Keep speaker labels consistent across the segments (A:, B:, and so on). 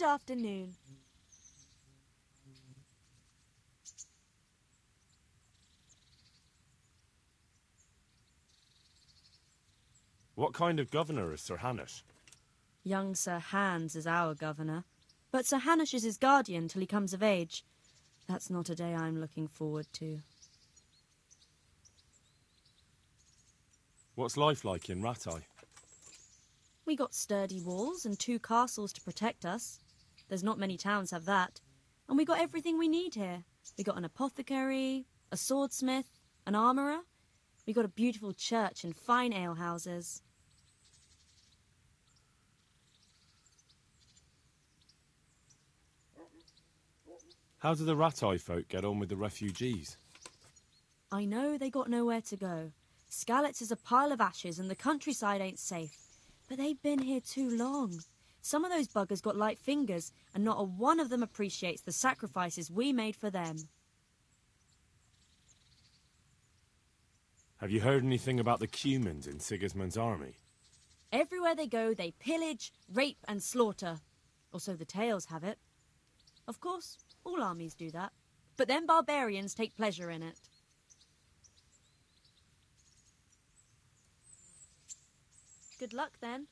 A: Good afternoon.
B: What kind of governor is Sir Hanush?
A: Young Sir Hans is our governor, but Sir Hanush is his guardian till he comes of age. That's not a day I'm looking forward to.
B: What's life like in Rattay?
A: We got sturdy walls and 2 castles to protect us. There's not many towns have that. And we got everything we need here. We got an apothecary, a swordsmith, an armourer. We got a beautiful church and fine alehouses.
B: How do the Rattay folk get on with the refugees?
A: I know they got nowhere to go. Skalitz is a pile of ashes and the countryside ain't safe. But they've been here too long. Some of those buggers got light fingers, and not a one of them appreciates the sacrifices we made for them.
B: Have you heard anything about the Cumans in Sigismund's army?
A: Everywhere they go, they pillage, rape and slaughter. Or so the tales have it. Of course, all armies do that. But them barbarians take pleasure in it. Good luck, then.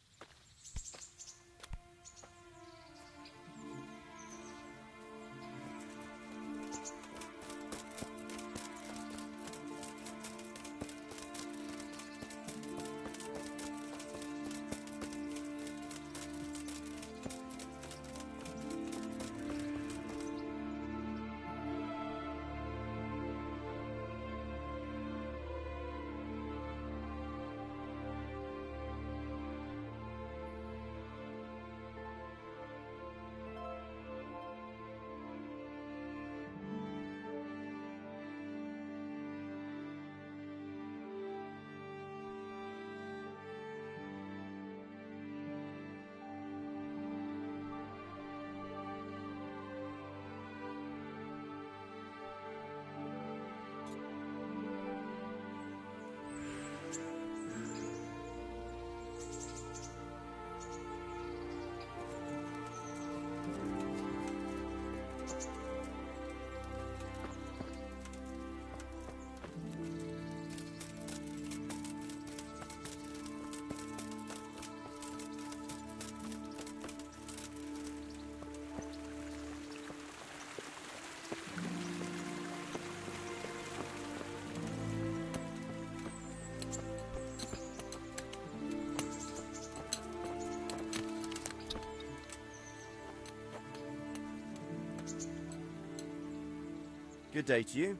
C: Good day to you.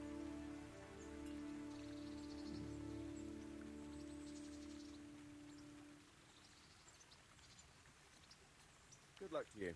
C: Good luck to you.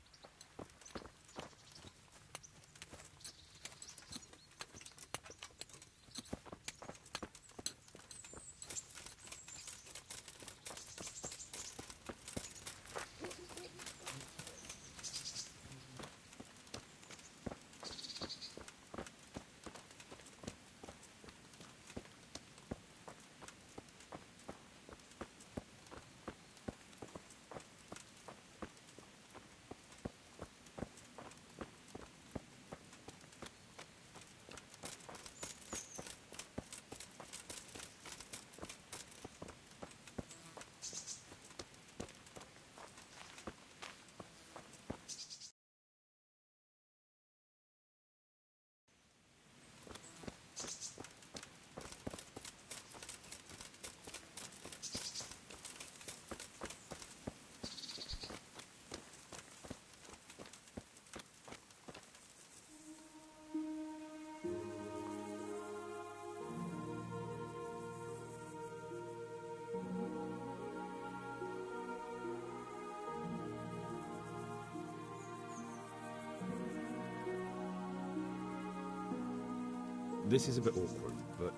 B: This is a bit awkward, but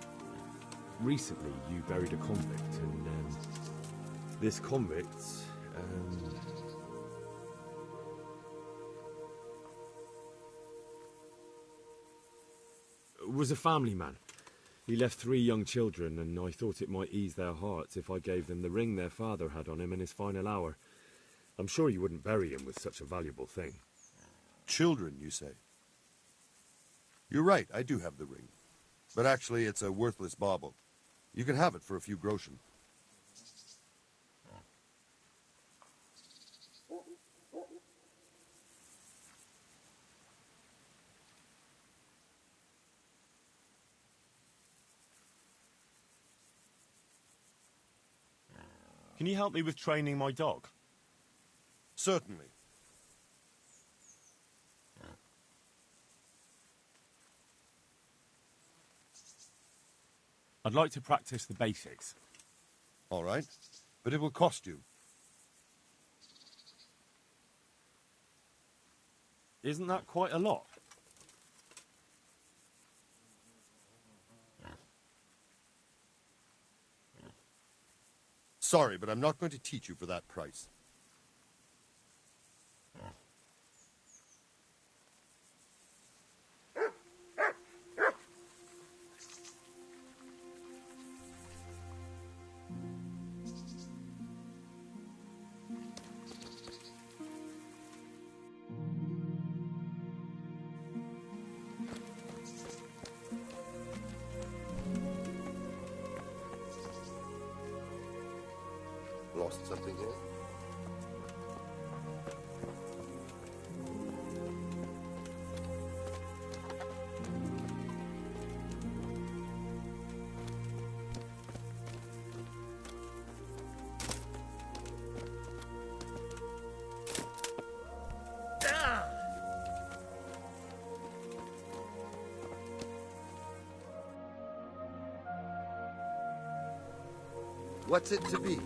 B: recently you buried a convict, and this convict, was a family man. He left 3 young children, and I thought it might ease their hearts if I gave them the ring their father had on him in his final hour. I'm sure you wouldn't bury him with such a valuable thing.
D: Children, you say? You're right, I do have the ring. But actually, it's a worthless bauble. You can have it for a few groschen.
B: Can you help me with training my dog?
D: Certainly.
B: I'd like to practice the basics.
D: All right, but it will cost you.
B: Isn't that quite a lot?
D: Sorry, but I'm not going to teach you for that price. Lost something here? What's it to be?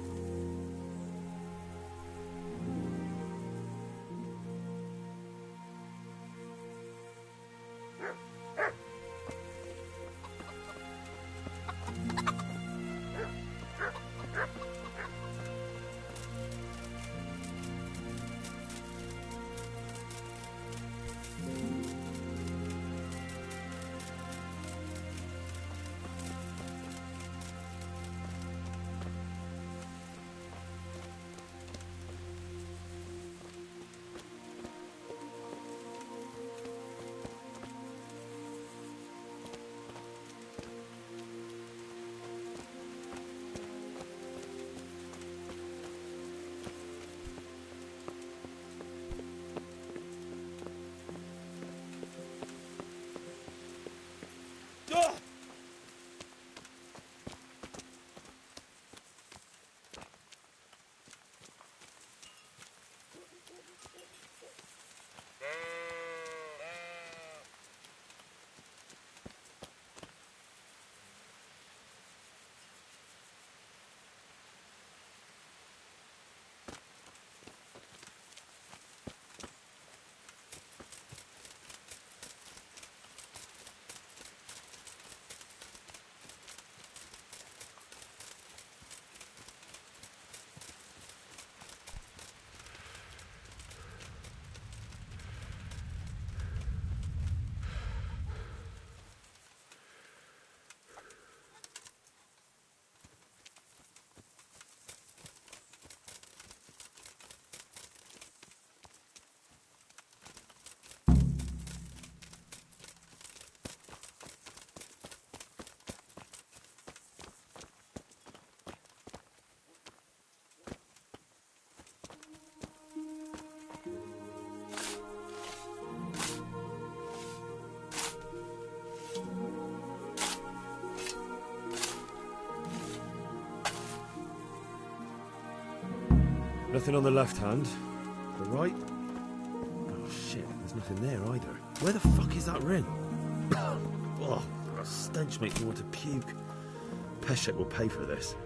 B: Nothing on the left hand. The right? Oh shit, there's nothing there either. Where the fuck is that ring? Oh, the stench makes me want to puke. Peshek will pay for this.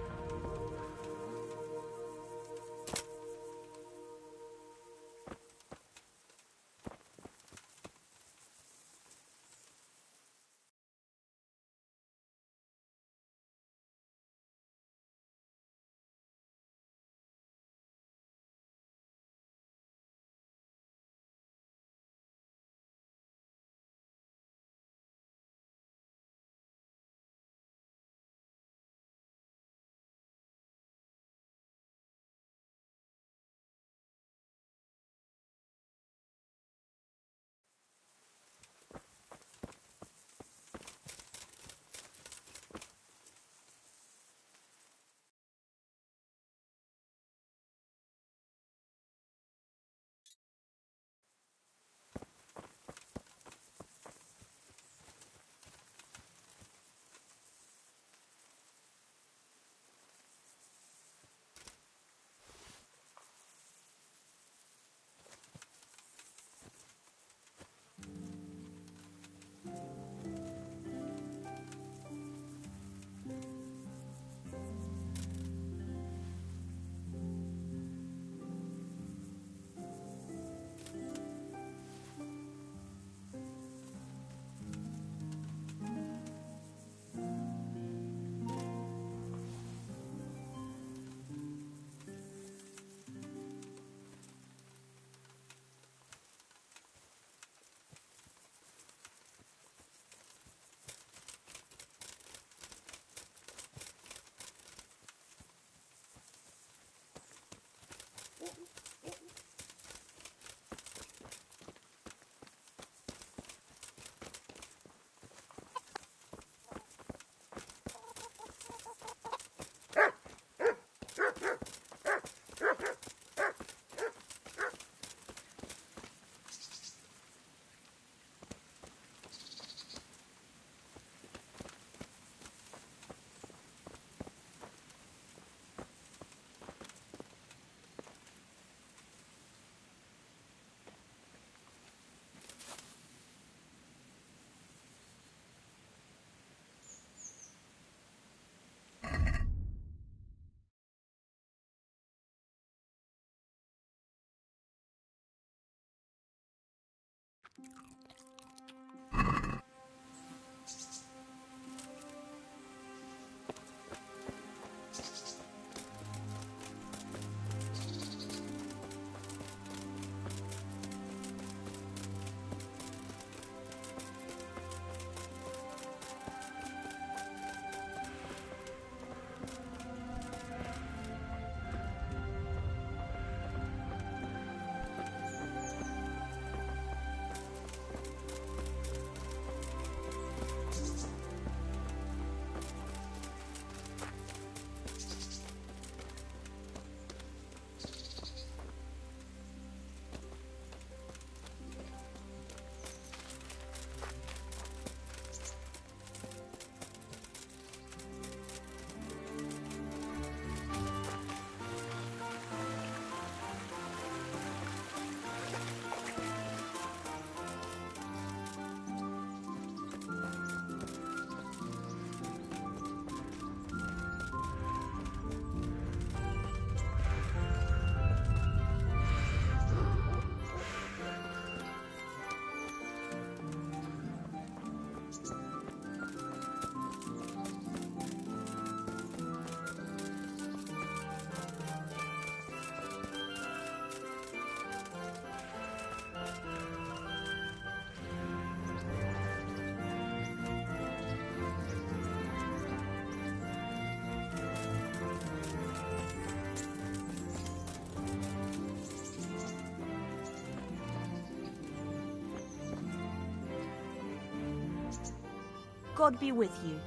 E: God be with you.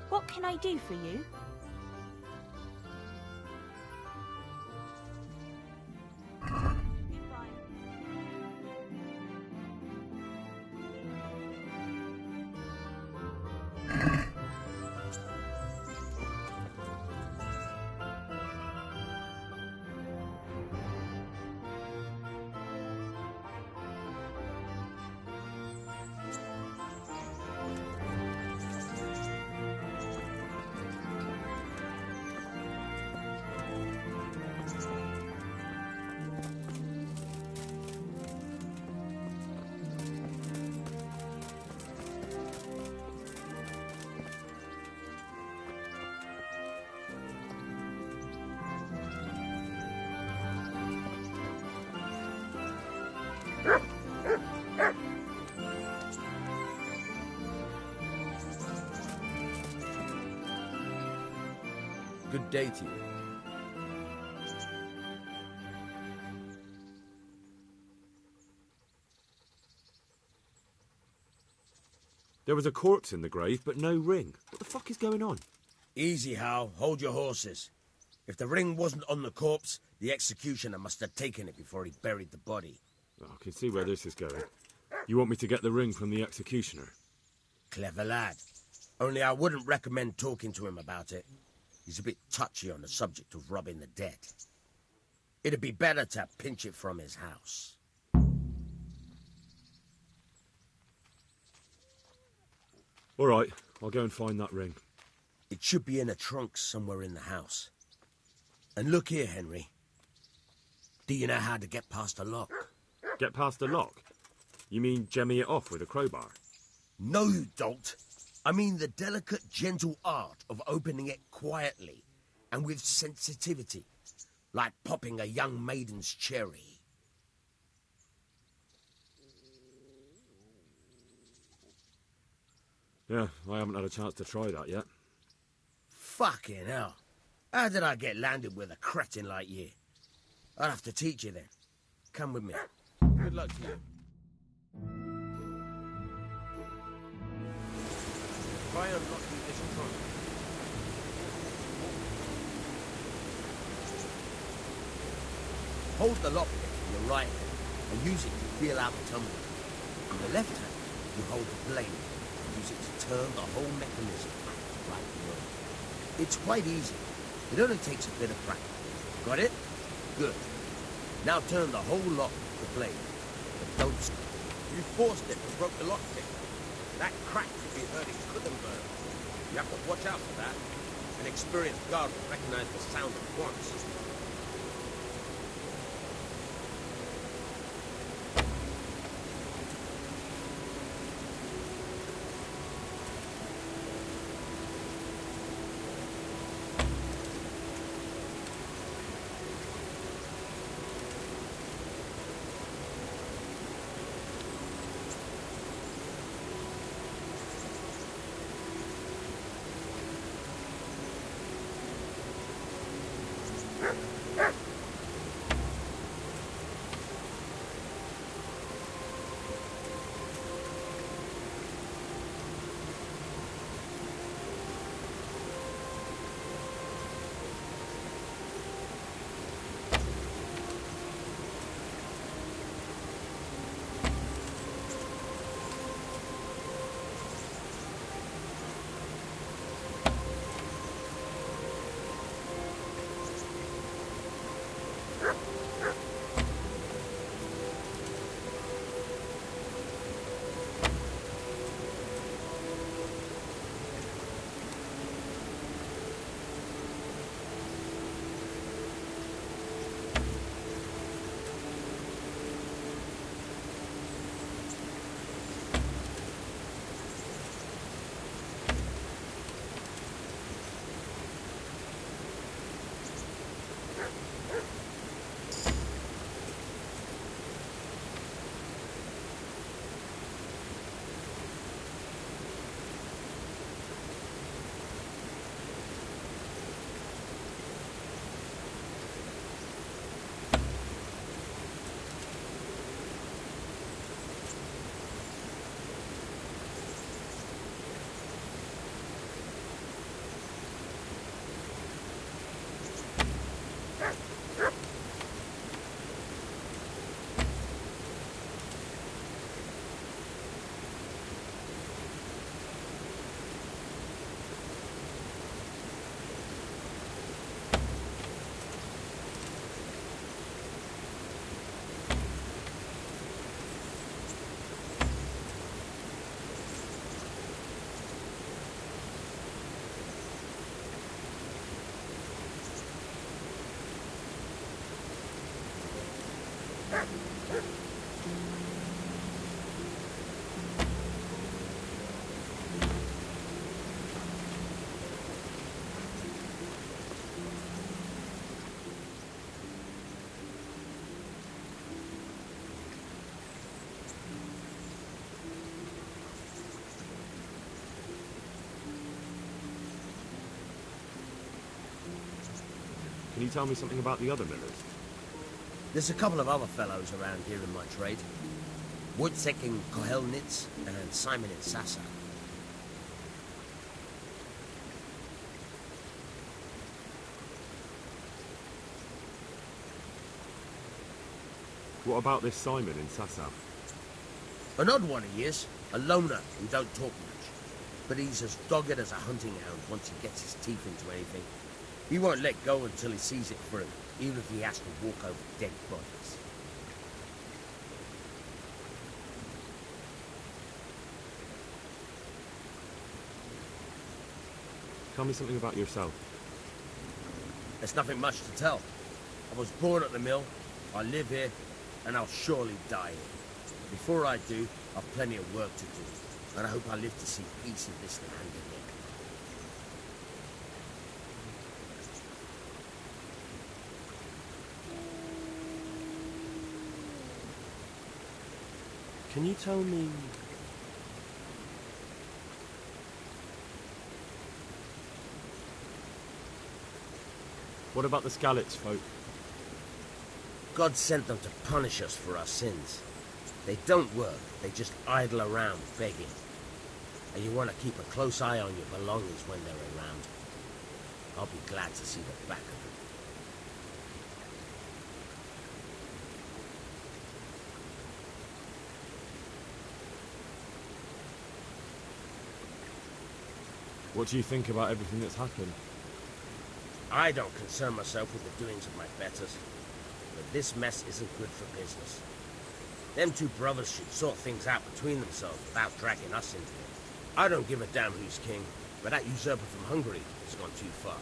E: What can I do for you?
C: Good day to you.
B: There was a corpse in the grave, but no ring. What the fuck is going on?
F: Easy, Hal. Hold your horses. If the ring wasn't on the corpse, the executioner must have taken it before he buried the body.
B: I can see where this is going. You want me to get the ring from the executioner?
F: Clever lad. Only I wouldn't recommend talking to him about it. He's a bit touchy on the subject of robbing the dead. It'd be better to pinch it from his house.
B: All right, I'll go and find that ring.
F: It should be in a trunk somewhere in the house. And look here, Henry. Do you know how to get past a lock?
B: Get past a lock? You mean jemmy it off with a crowbar?
F: No, you don't. I mean the delicate, gentle art of opening it quietly and with sensitivity, like popping a young maiden's cherry.
B: Yeah, I haven't had a chance to try that yet.
F: Fucking hell. How did I get landed with a cretin like you? I'll have to teach you then. Come with me.
C: Good luck to you. Try unlocking this trunk.
F: Hold the lockpick in your right hand and use it to feel out the tumbler. In the left hand, you hold the blade and use it to turn the whole mechanism like the road. It's quite easy. It only takes a bit of practice. Got it? Good. Now turn the whole lock with the blade. But don't stop.
C: You forced it and broke the lockpick. That crack could be hurting Gutenberg. You have to watch out for that. An experienced guard will recognize the sound at once.
B: Can you tell me something about the other millers?
F: There's a couple of other fellows around here in my trade. Wojciech in Kohelnitz and Simon in Sasa.
B: What about this Simon in Sasau?
F: An odd one he is, a loner who don't talk much. But he's as dogged as a hunting hound once he gets his teeth into anything. He won't let go until he sees it through, even if he has to walk over dead bodies.
B: Tell me something about yourself.
F: There's nothing much to tell. I was born at the mill, I live here, and I'll surely die here. Before I do, I've plenty of work to do, and I hope I live to see peace in this land again.
B: Can you tell me... What about the Skalitz folk?
F: God sent them to punish us for our sins. They don't work, they just idle around begging. And you want to keep a close eye on your belongings when they're around. I'll be glad to see the back of them.
B: What do you think about everything that's happened?
F: I don't concern myself with the doings of my betters, but this mess isn't good for business. Them two brothers should sort things out between themselves without dragging us into it. I don't give a damn who's king, but that usurper from Hungary has gone too far.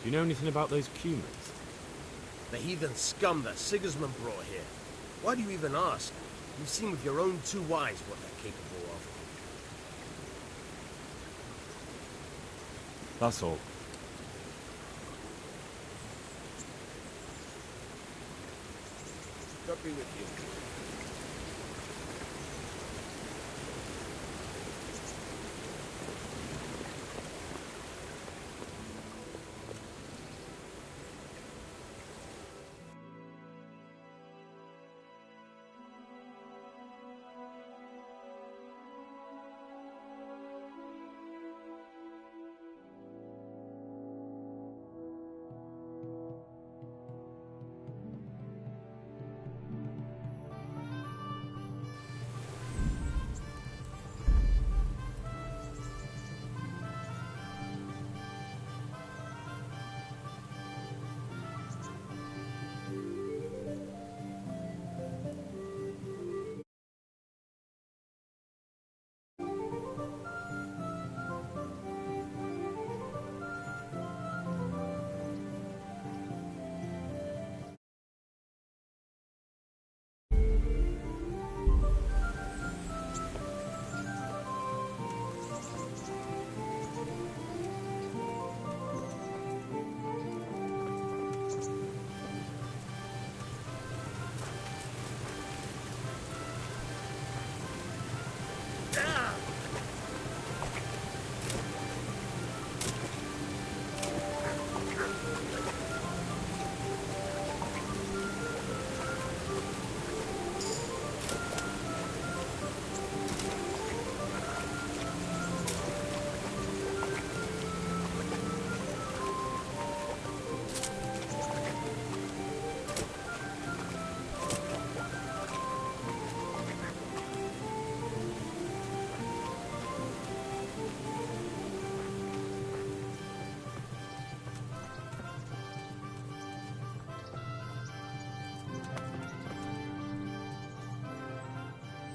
B: Do you know anything about those Cumans?
F: The heathen scum that Sigismund brought here. Why do you even ask? You've seen with your own two eyes what they're capable of.
B: That's all.
C: God be with you.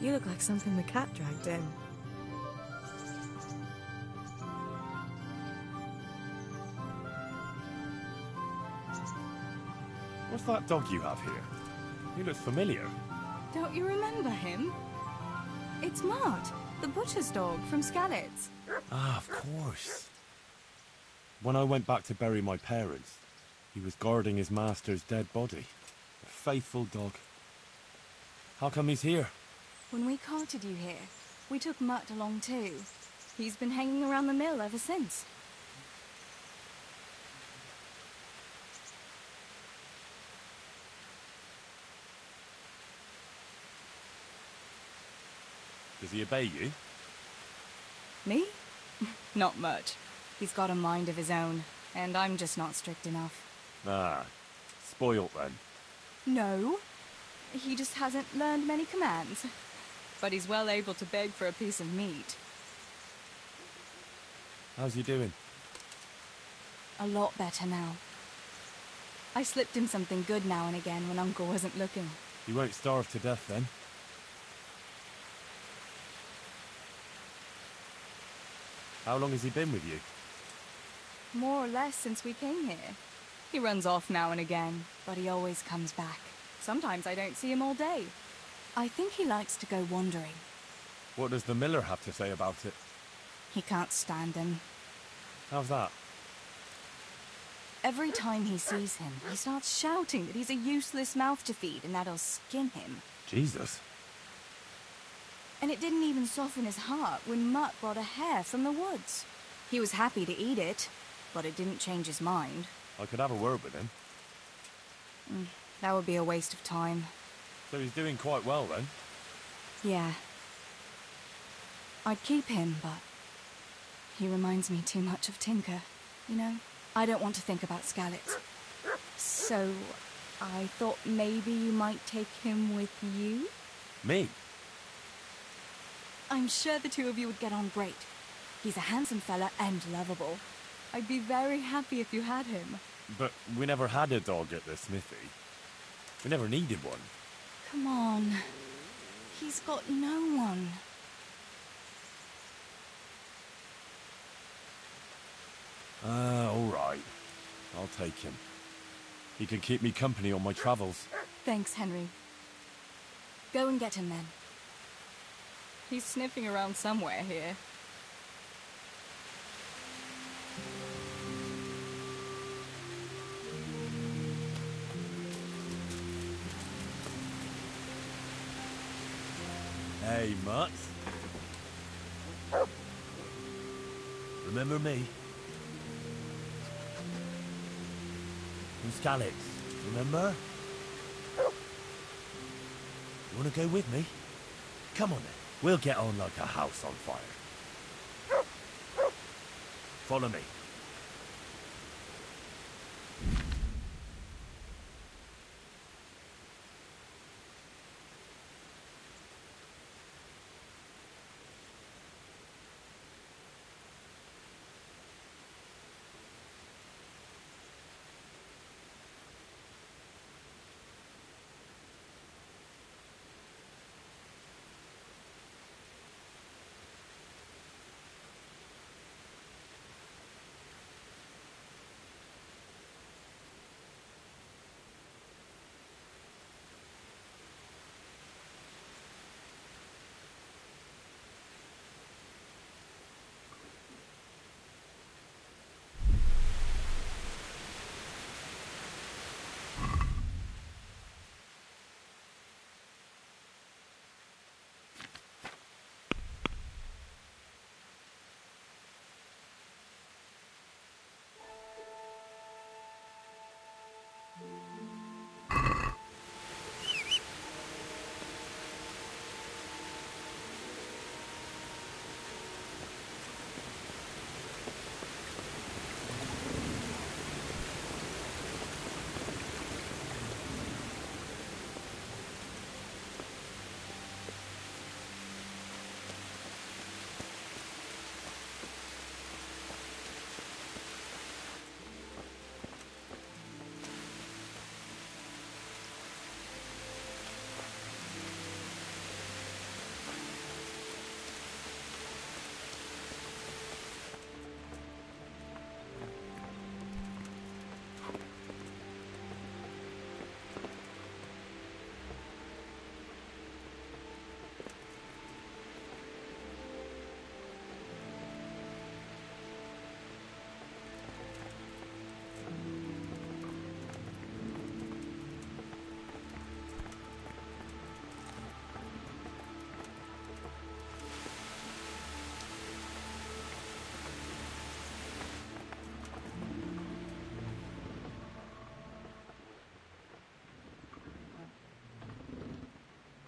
G: You look like something the cat dragged in.
B: What's that dog you have here? He looks familiar.
G: Don't you remember him? It's Mart, the butcher's dog from Skalitz.
B: Ah, of course. When I went back to bury my parents, he was guarding his master's dead body. A faithful dog. How come he's here?
G: When we carted you here, we took Mart along too. He's been hanging around the mill ever since.
H: Does he obey you?
G: Me? Not much. He's got a mind of his own, and I'm just not strict enough.
H: Ah, spoilt then.
G: No, he just hasn't learned many commands. But he's well able to beg for a piece of meat.
H: How's he doing?
G: A lot better now. I slipped him something good now and again when Uncle wasn't looking.
H: He won't starve to death then? How long has he been with you?
G: More or less since we came here. He runs off now and again, but he always comes back. Sometimes I don't see him all day. I think he likes to go wandering.
H: What does the miller have to say about it?
G: He can't stand him.
H: How's that?
G: Every time he sees him, he starts shouting that he's a useless mouth to feed and that he'll skin him.
H: Jesus.
G: And it didn't even soften his heart when Mutt brought a hare from the woods. He was happy to eat it, but it didn't change his mind.
H: I could have a word with him.
G: That would be a waste of time.
H: So he's doing quite well then?
G: Yeah. I'd keep him, but he reminds me too much of Tinker, you know? I don't want to think about Skalitz. So I thought maybe you might take him with you?
H: Me?
G: I'm sure the two of you would get on great. He's a handsome fella and lovable. I'd be very happy if you had him.
H: But we never had a dog at the smithy. We never needed one.
G: Come on. He's got no one.
H: All right. I'll take him. He can keep me company on my travels.
G: Thanks, Henry. Go and get him then. He's sniffing around somewhere here.
H: Hey, Mutt. Remember me? From Skalitz, remember? You wanna go with me? Come on then. We'll get on like a house on fire. Follow me.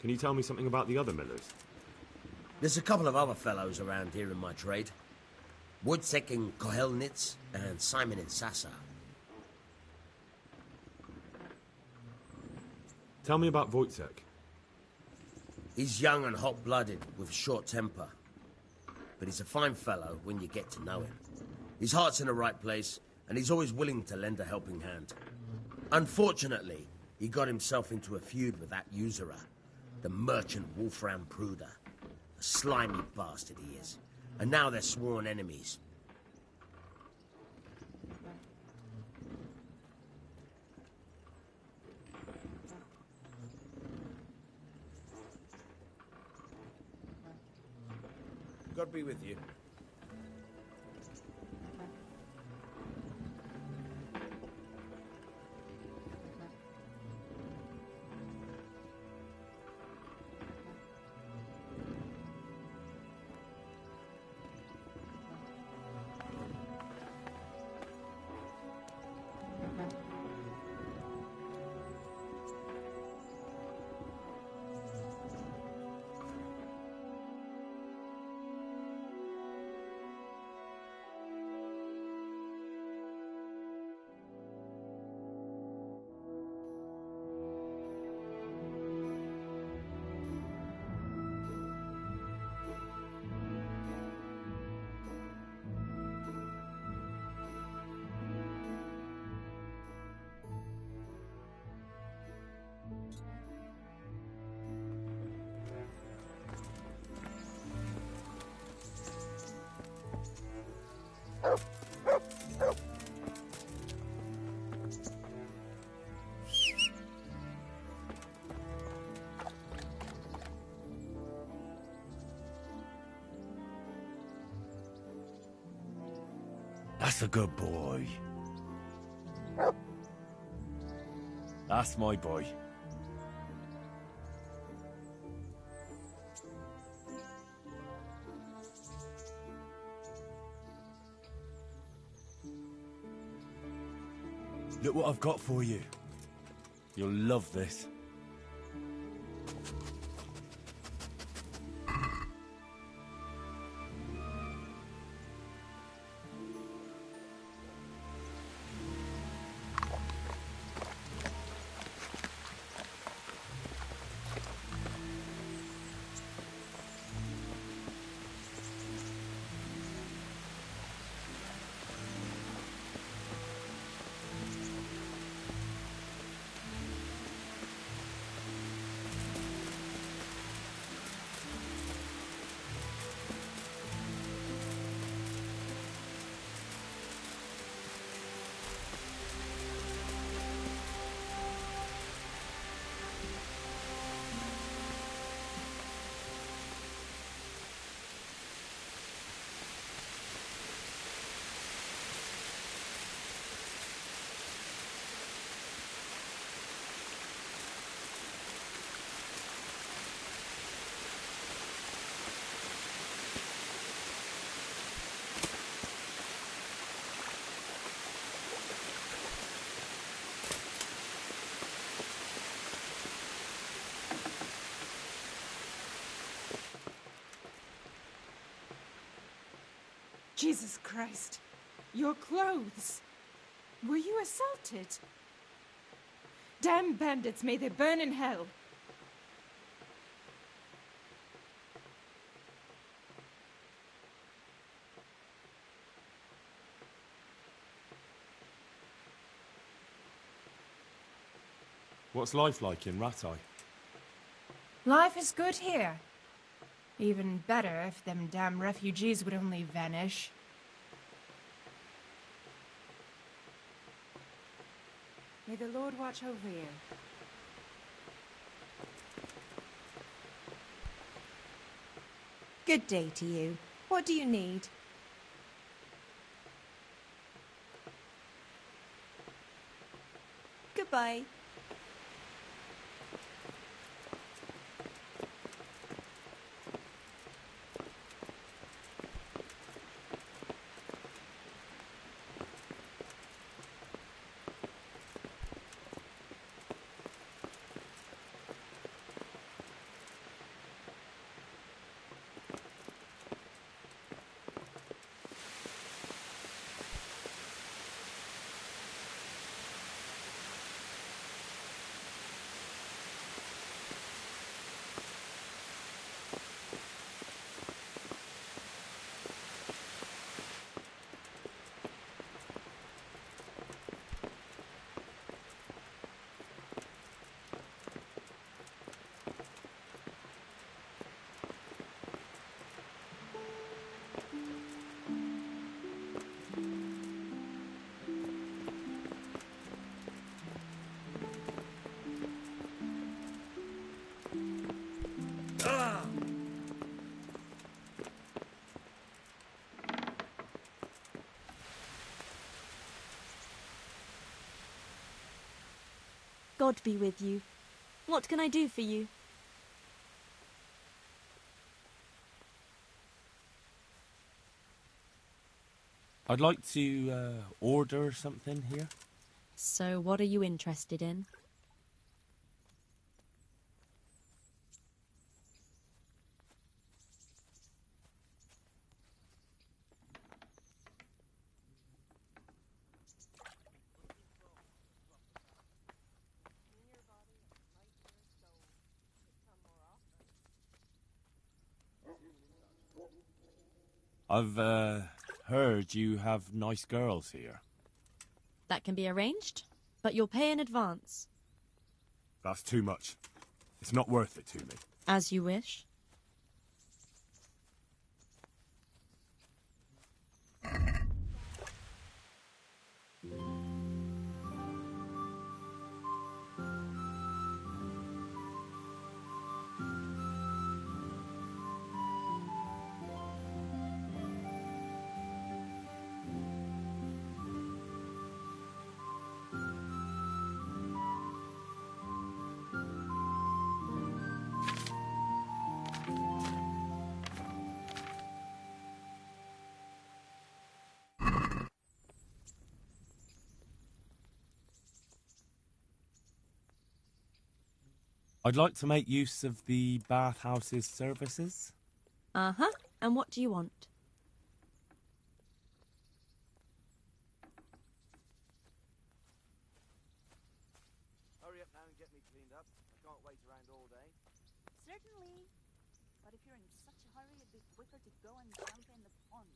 B: Can you tell me something about the other millers?
F: There's a couple of other fellows around here in my trade. Wojciech in Kohelnitz and Simon in Sasa.
B: Tell me about Wojciech.
F: He's young and hot-blooded, with a short temper. But he's a fine fellow when you get to know him. His heart's in the right place, and he's always willing to lend a helping hand. Unfortunately, he got himself into a feud with that usurer, the merchant Wolfram Pruder. A slimy bastard he is. And now they're sworn enemies.
C: God be with you.
H: That's a good boy. That's my boy. Look what I've got for you. You'll love this.
I: Jesus Christ, your clothes. Were you assaulted? Damn bandits, may they burn in hell.
B: What's life like in Ratai?
I: Life is good here. Even better if them damn refugees would only vanish. May the Lord watch over you.
J: Good day to you. What do you need? Goodbye.
A: God be with you. What can I do for you?
H: I'd like to order something here.
A: So what are you interested in?
H: I've heard you have nice girls here.
A: That can be arranged, but you'll pay in advance.
H: That's too much. It's not worth it to me.
A: As you wish.
H: I'd like to make use of the bathhouse's services.
A: Uh-huh. And what do you want?
F: Hurry up now and get me cleaned up. I can't wait around all day.
G: Certainly. But if you're in such a hurry, it'd be quicker to go and jump in the pond.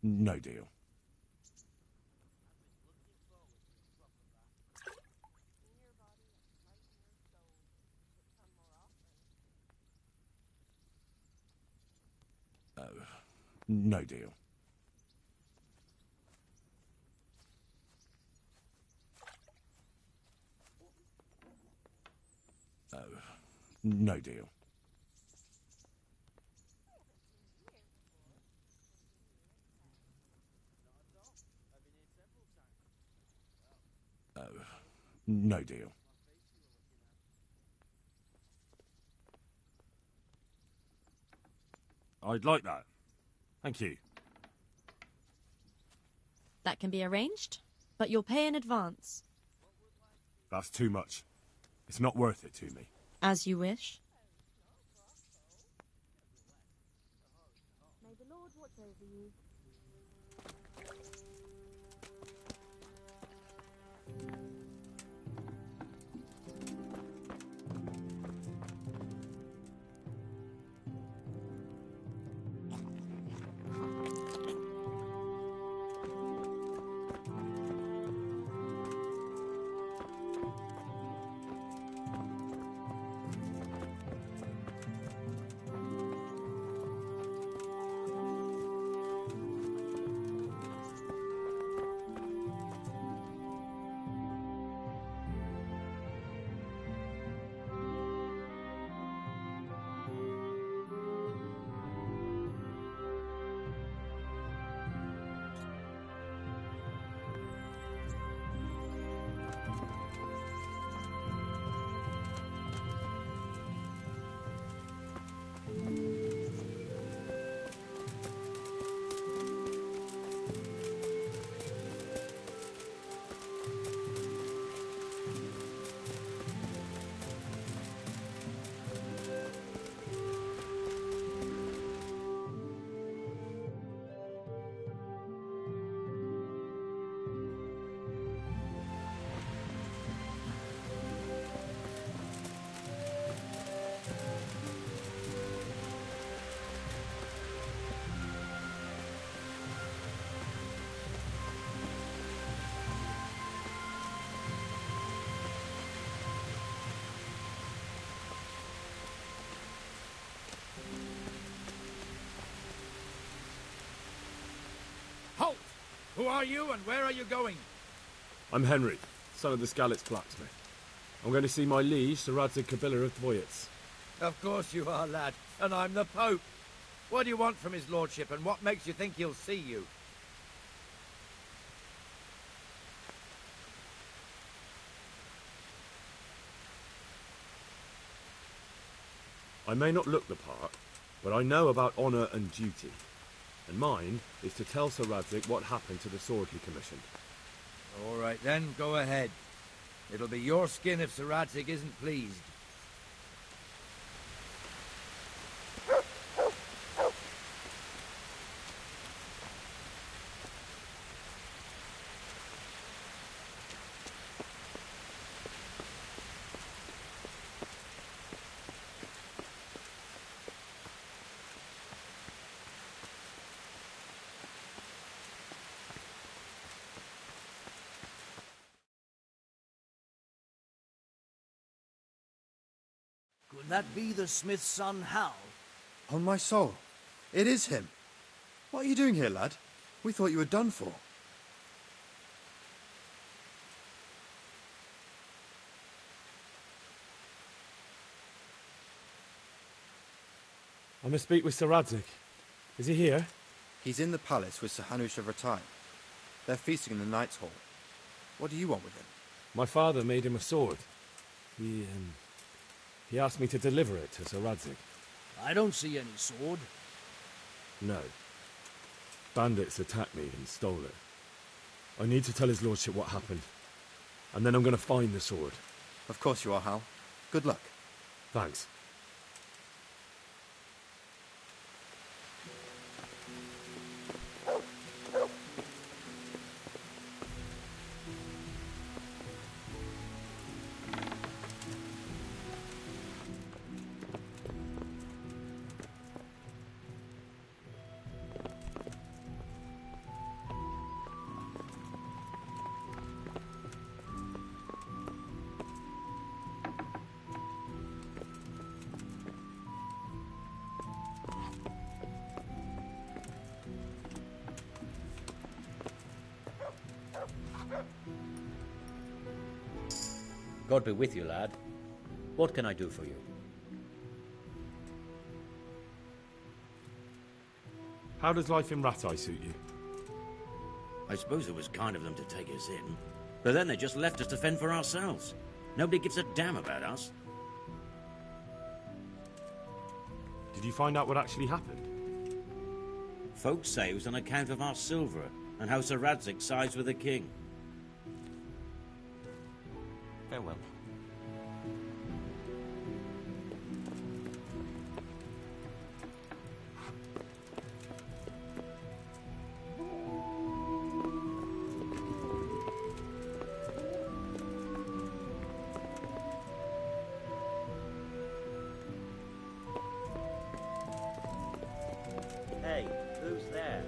H: No deal. No deal. No deal. No deal. I'd like that. Thank you.
A: That can be arranged, but you'll pay in advance.
H: That's too much. It's not worth it to me.
A: As you wish. May the Lord watch over you.
C: Halt! Who are you and where are you going?
B: I'm Henry, son of the Skalitz blacksmith. I'm going to see my liege, Sir Radzig Kabila of Dvoyitz.
C: Of course you are, lad. And I'm the Pope.
K: What do you want from his lordship, and what makes you think he'll see you?
B: I may not look the part, but I know about honour and duty. And mine is to tell Sir Radzig what happened to the sword he commissioned.
K: All right then, go ahead. It'll be your skin if Sir Radzig isn't pleased.
L: Could that be the smith's son, Hal?
M: On my soul, it is him. What are you doing here, lad? We thought you were done for.
B: I must speak with Sir Radzig. Is he here?
M: He's in the palace with Sir Hanush of Rattay. They're feasting in the Knight's Hall. What do you want with him?
B: My father made him a sword. He asked me to deliver it to Sir Radzig.
L: I don't see any sword.
B: No. Bandits attacked me and stole it. I need to tell his lordship what happened. And then I'm going to find the sword.
M: Of course you are, Hal. Good luck.
B: Thanks.
N: God be with you, lad. What can I do for you?
B: How does life in Rattay suit you?
N: I suppose it was kind of them to take us in. But then they just left us to fend for ourselves. Nobody gives a damn about us.
B: Did you find out what actually happened?
N: Folks say it was on account of our silver and how Sir Radzig sides with the king. Farewell. Hey, who's there?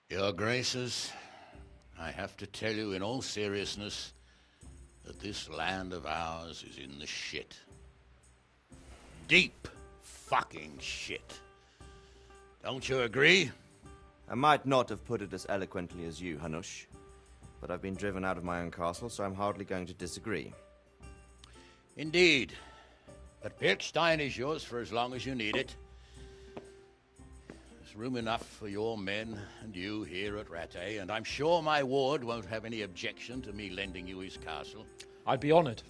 O: Your Graces, I have to tell you in all seriousness that this land of ours is in the shit. Deep fucking shit. Don't you agree?
P: I might not have put it as eloquently as you, Hanush, but I've been driven out of my own castle, so I'm hardly going to disagree.
O: Indeed. But Pirkstein is yours for as long as you need it. There's room enough for your men and you here at Rattay, and I'm sure my ward won't have any objection to me lending you his castle.
Q: I'd be honoured.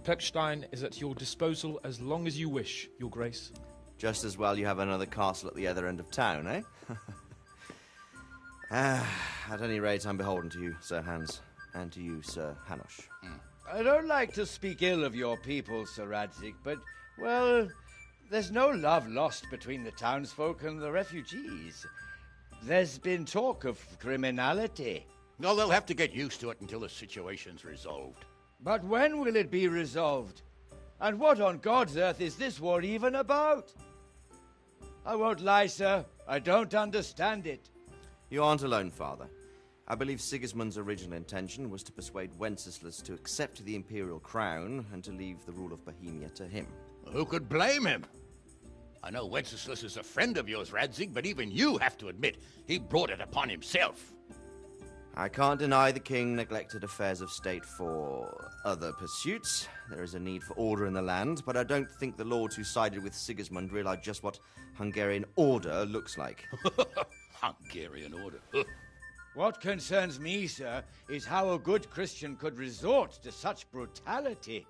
Q: Pirkstein is at your disposal as long as you wish, Your Grace.
P: Just as well you have another castle at the other end of town, eh? At any rate, I'm beholden to you, Sir Hans, and to you, Sir Hanush.
K: I don't like to speak ill of your people, Sir Radzig, but, well, there's no love lost between the townsfolk and the refugees. There's been talk of criminality.
O: No, they'll have to get used to it until the situation's resolved.
K: But when will it be resolved? And what on God's earth is this war even about? I won't lie, sir. I don't understand it.
P: You aren't alone, Father. I believe Sigismund's original intention was to persuade Wenceslas to accept the imperial crown and to leave the rule of Bohemia to him.
O: Who could blame him? I know Wenceslas is a friend of yours, Radzig, but even you have to admit he brought it upon himself.
P: I can't deny the king neglected affairs of state for other pursuits. There is a need for order in the land, but I don't think the lords who sided with Sigismund realized just what Hungarian order looks like.
O: Hungarian order?
K: What concerns me, sir, is how a good Christian could resort to such brutality.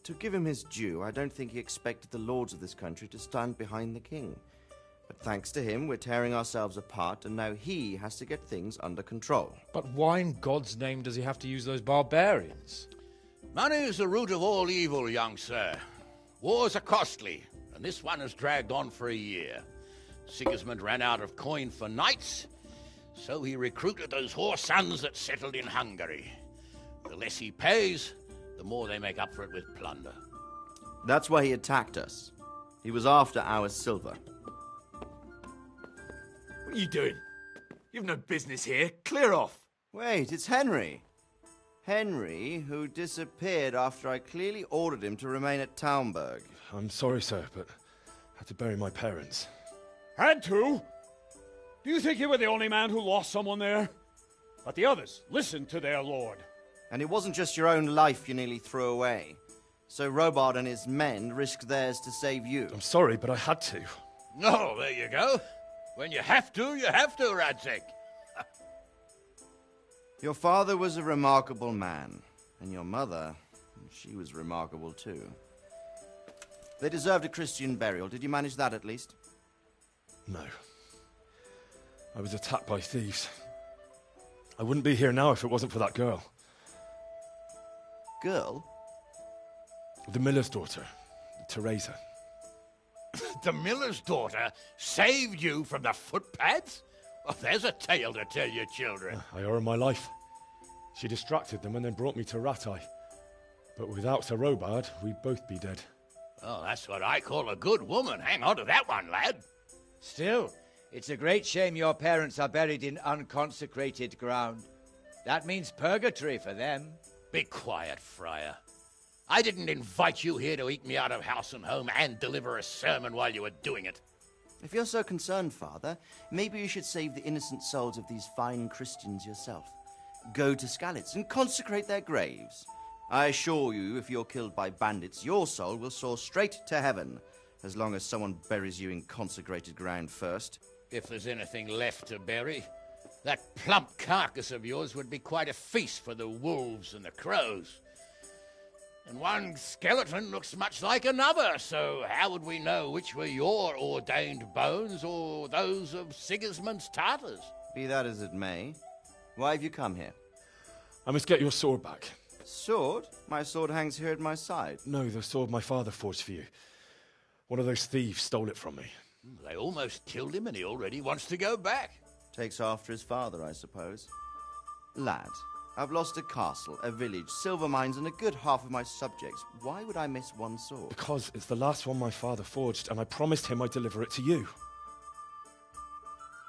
P: To give him his due, I don't think he expected the lords of this country to stand behind the king. But thanks to him, we're tearing ourselves apart, and now he has to get things under control.
Q: But why in God's name does he have to use those barbarians?
O: Money is the root of all evil, young sir. Wars are costly, and this one has dragged on for a year. Sigismund ran out of coin for knights, so he recruited those whore sons that settled in Hungary. The less he pays, the more they make up for it with plunder.
P: That's why he attacked us. He was after our silver.
R: What are you doing? You've no business here. Clear off.
P: Wait, it's Henry. Henry, who disappeared after I clearly ordered him to remain at Taumburg.
B: I'm sorry, sir, but I had to bury my parents.
S: Had to? Do you think you were the only man who lost someone there? But the others listened to their lord.
P: And it wasn't just your own life you nearly threw away. So Robard and his men risked theirs to save you.
B: I'm sorry, but I had to.
O: Oh, there you go. When you have to, Radzig.
P: Your father was a remarkable man, and your mother, she was remarkable too. They deserved a Christian burial. Did you manage that at least?
B: No. I was attacked by thieves. I wouldn't be here now if it wasn't for that girl.
P: Girl?
B: The miller's daughter, Teresa.
O: The miller's daughter saved you from the footpads? Well, there's a tale to tell your children.
B: I owe her my life. She distracted them and then brought me to Rattay. But without Sir Robard, we'd both be dead.
O: Oh, that's what I call a good woman. Hang on to that one, lad.
K: Still, it's a great shame your parents are buried in unconsecrated ground. That means purgatory for them.
O: Be quiet, Friar. I didn't invite you here to eat me out of house and home and deliver a sermon while you were doing it.
P: If you're so concerned, Father, maybe you should save the innocent souls of these fine Christians yourself. Go to Skalitz and consecrate their graves. I assure you, if you're killed by bandits, your soul will soar straight to heaven, as long as someone buries you in consecrated ground first.
O: If there's anything left to bury, that plump carcass of yours would be quite a feast for the wolves and the crows. And one skeleton looks much like another, so how would we know which were your ordained bones or those of Sigismund's Tartars?
P: Be that as it may, why have you come here?
B: I must get your sword back.
P: Sword? My sword hangs here at my side.
B: No, the sword my father forged for you. One of those thieves stole it from me.
O: They almost killed him and he already wants to go back.
P: Takes after his father, I suppose. Lad, I've lost a castle, a village, silver mines, and a good half of my subjects. Why would I miss one sword?
B: Because it's the last one my father forged, and I promised him I'd deliver it to you.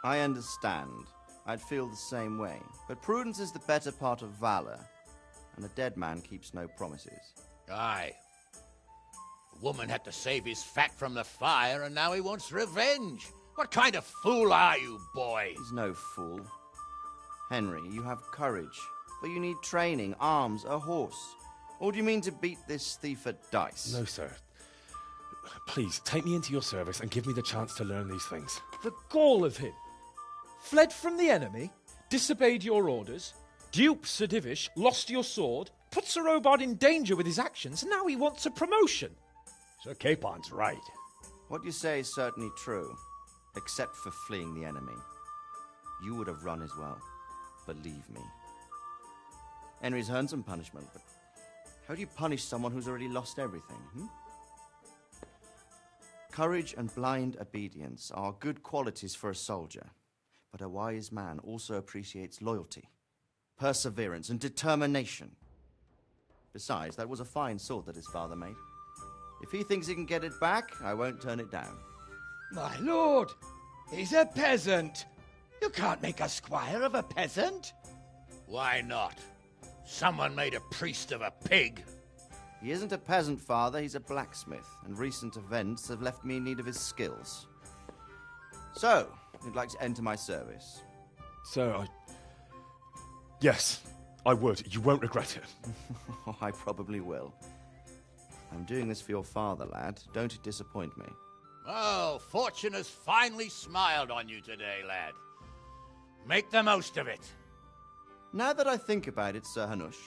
P: I understand. I'd feel the same way. But prudence is the better part of valor, and a dead man keeps no promises.
O: Aye. The woman had to save his fat from the fire, and now he wants revenge. What kind of fool are you, boy?
P: He's no fool. Henry, you have courage. But you need training, arms, a horse. Or do you mean to beat this thief at dice?
B: No, sir. Please, take me into your service and give me the chance to learn these things.
Q: The gall of him. Fled from the enemy, disobeyed your orders, duped Sir Divish, lost your sword, put Sir Robard in danger with his actions, and now he wants a promotion.
S: Sir Capon's right.
P: What you say is certainly true, except for fleeing the enemy. You would have run as well. Believe me. Henry's earned some punishment, but how do you punish someone who's already lost everything, Courage and blind obedience are good qualities for a soldier, but a wise man also appreciates loyalty. perseverance, and determination. Besides, that was a fine sword that his father made. If he thinks he can get it back, I won't turn it down.
K: My lord, he's a peasant. You can't make a squire of a peasant.
O: Why not? Someone made a priest of a pig.
P: He isn't a peasant, father. He's a blacksmith, and recent events have left me in need of his skills. So, you'd like to enter my service?
B: Sir, Yes, I would. You won't regret it.
P: Oh, I probably will. I'm doing this for your father, lad. Don't disappoint me.
O: Oh, fortune has finally smiled on you today, lad. Make the most of it.
P: Now that I think about it, Sir Hanush,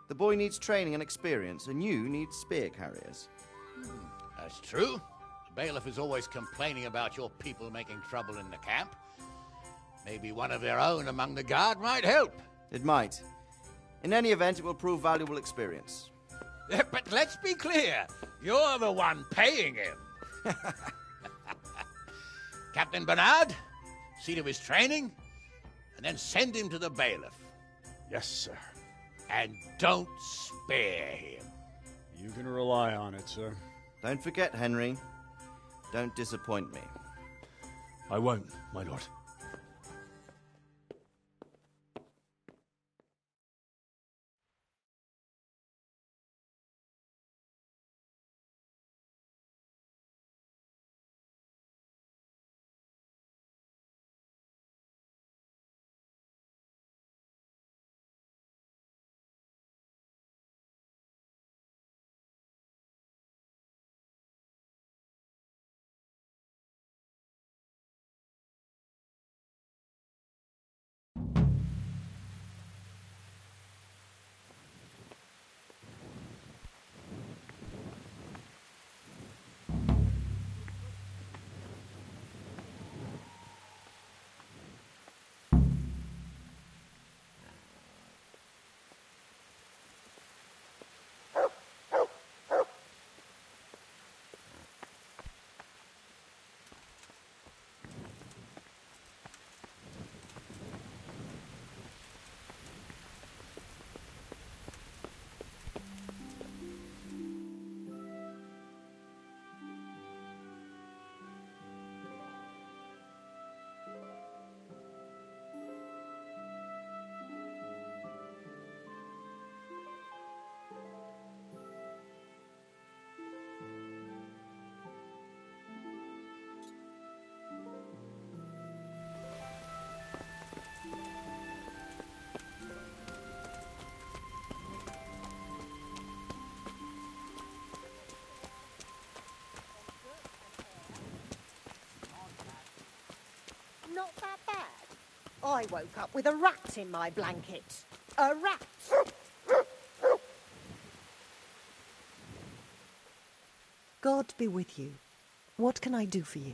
P: the boy needs training and experience, and you need spear carriers.
O: That's true. The bailiff is always complaining about your people making trouble in the camp. Maybe one of their own among the guard might help.
P: It might. In any event, it will prove valuable experience.
O: But let's be clear. You're the one paying him. Captain Bernard, see to his training, and then send him to the bailiff.
S: Yes, sir.
O: And don't spare him.
S: You can rely on it, sir.
P: Don't forget, Henry. Don't disappoint me.
B: I won't, my lord.
J: Not that bad. I woke up with a rat in my blanket. A rat.
T: God be with you. What can I do for you?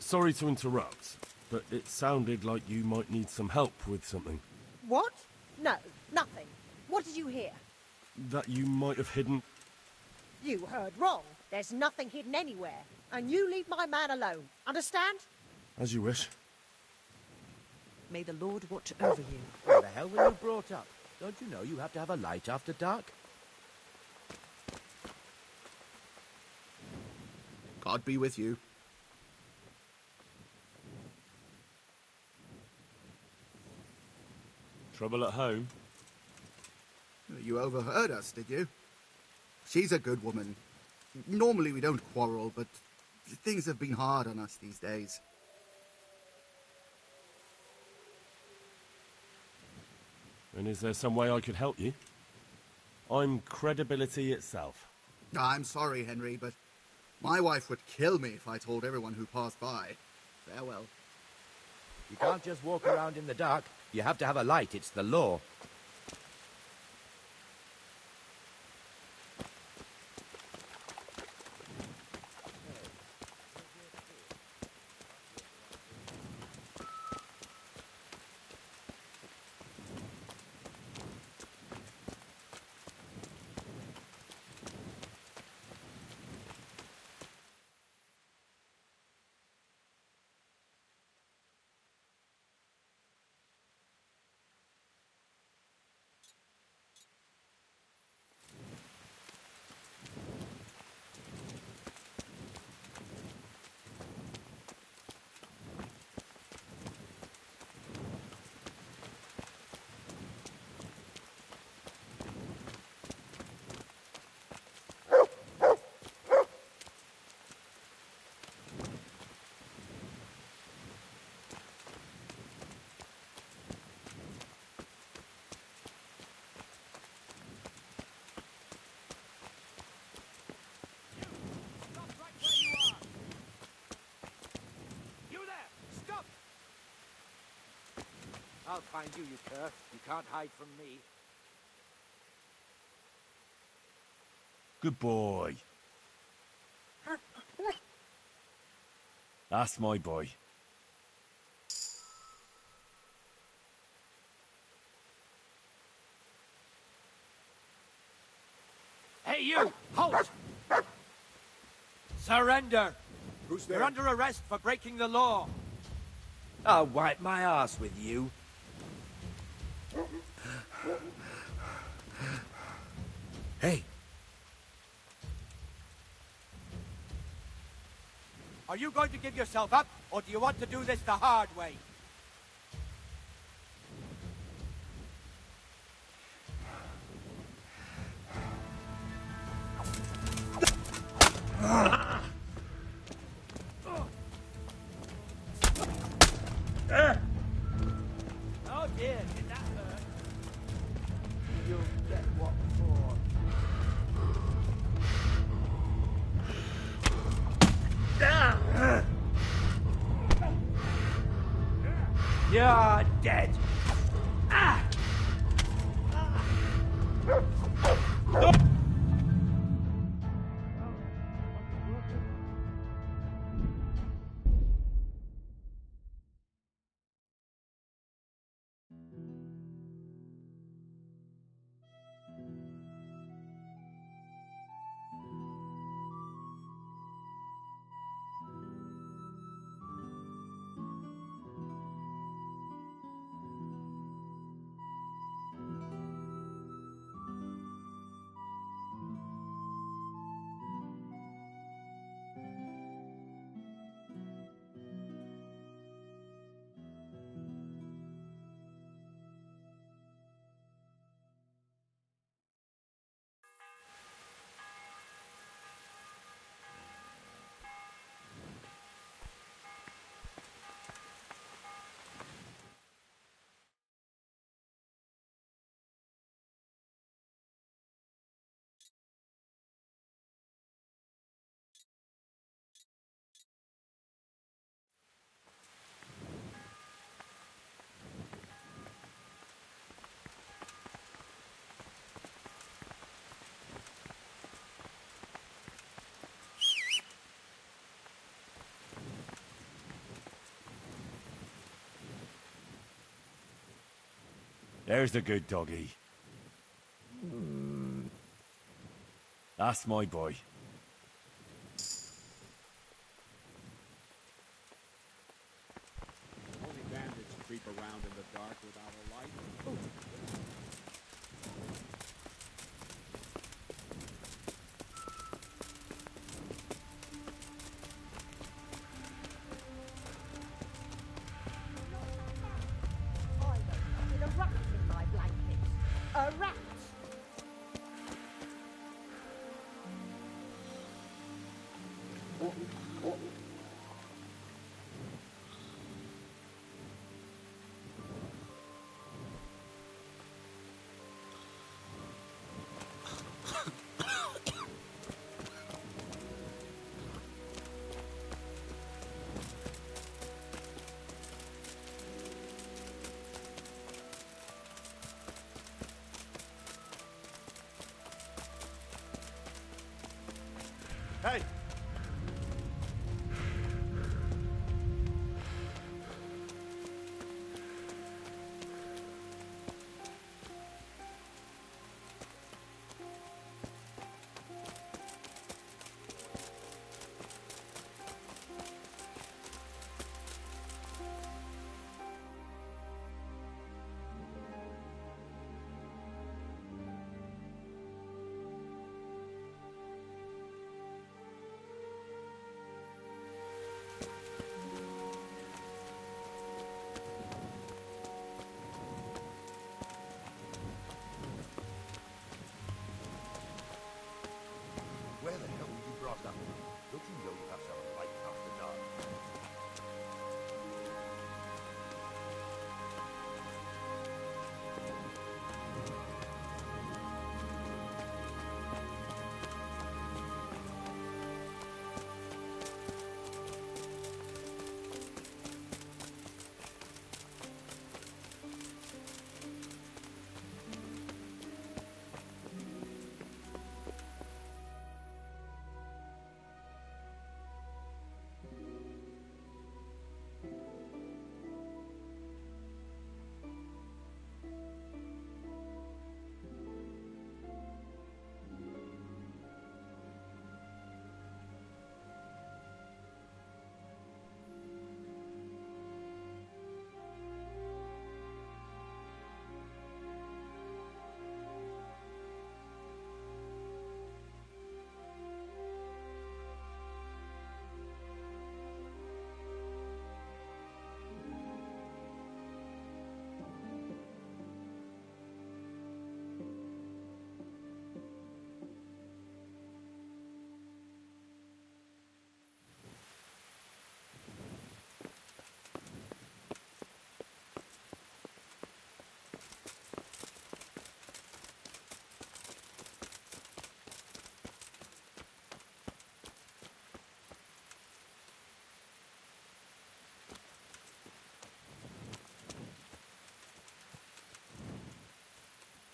B: Sorry to interrupt, but it sounded like you might need some help with something.
J: What? No, nothing. What did you hear?
B: That you might have hidden...
J: You heard wrong. There's nothing hidden anywhere. And you leave my man alone. Understand?
B: As you wish.
T: May the Lord watch over you.
F: Where the hell were you brought up? Don't you know you have to have a light after dark?
U: God be with you.
B: Trouble at home?
U: You overheard us, did you? She's a good woman. Normally we don't quarrel, but things have been hard on us these days.
B: And is there some way I could help you? I'm credibility itself.
U: I'm sorry, Henry, but my wife would kill me if I told everyone who passed by. Farewell.
F: You can't just walk around in the dark. You have to have a light. It's the law.
K: I'll find you, you cur. You can't hide from me.
H: Good boy. That's my boy.
K: Hey, you! Halt! Surrender!
C: Who's there?
K: You're under arrest for breaking the law. I'll wipe my ass with you.
C: Hey.
K: Are you going to give yourself up, or do you want to do this the hard way? Oh dear, did that hurt? You'll get what for. You're dead.
H: There's the good doggy. That's my boy.
R: Only bandits creep around in the dark without a light.
J: With a rat in my blanket. A rat!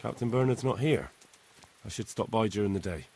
B: Captain Bernard's not here. I should stop by during the day.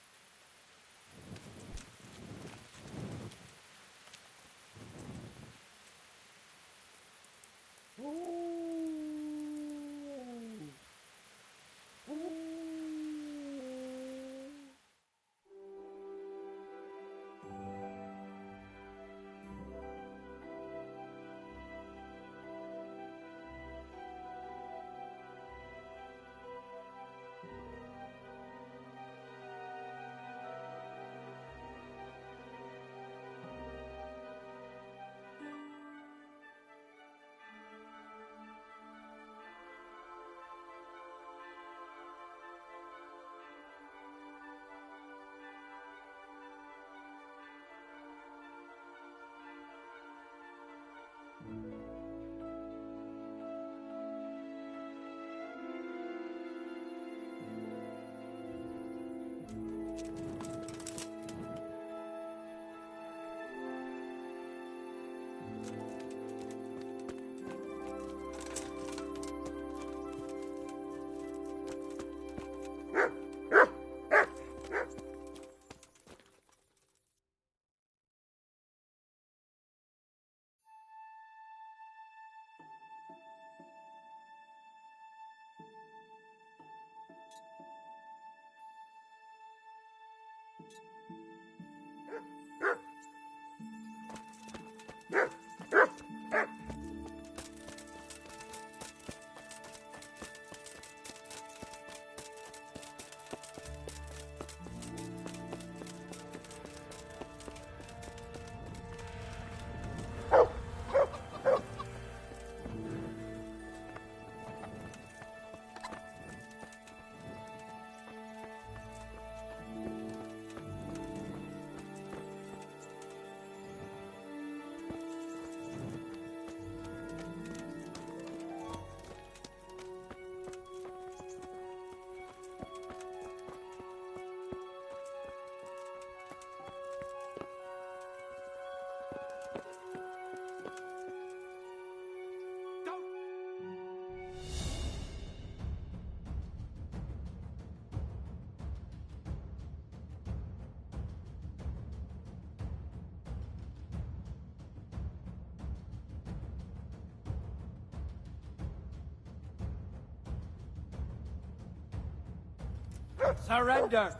K: Surrender!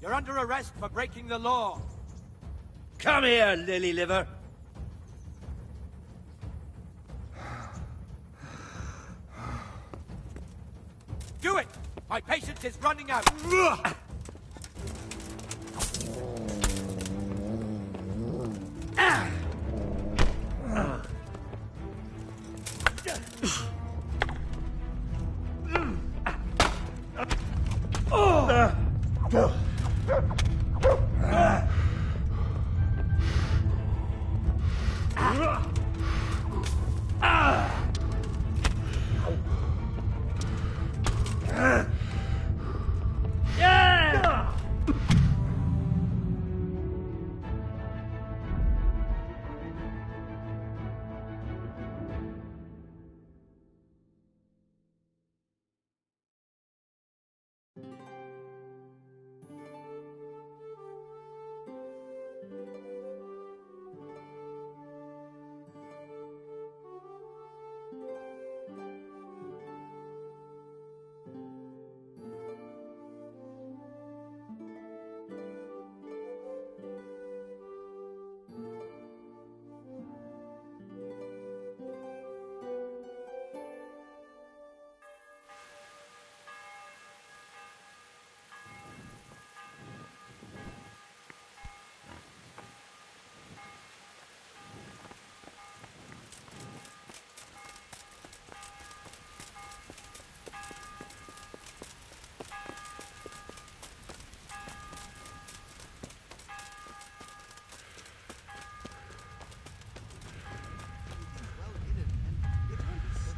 K: You're under arrest for breaking the law.
H: Come here, lily liver.
K: Do it! My patience is running out.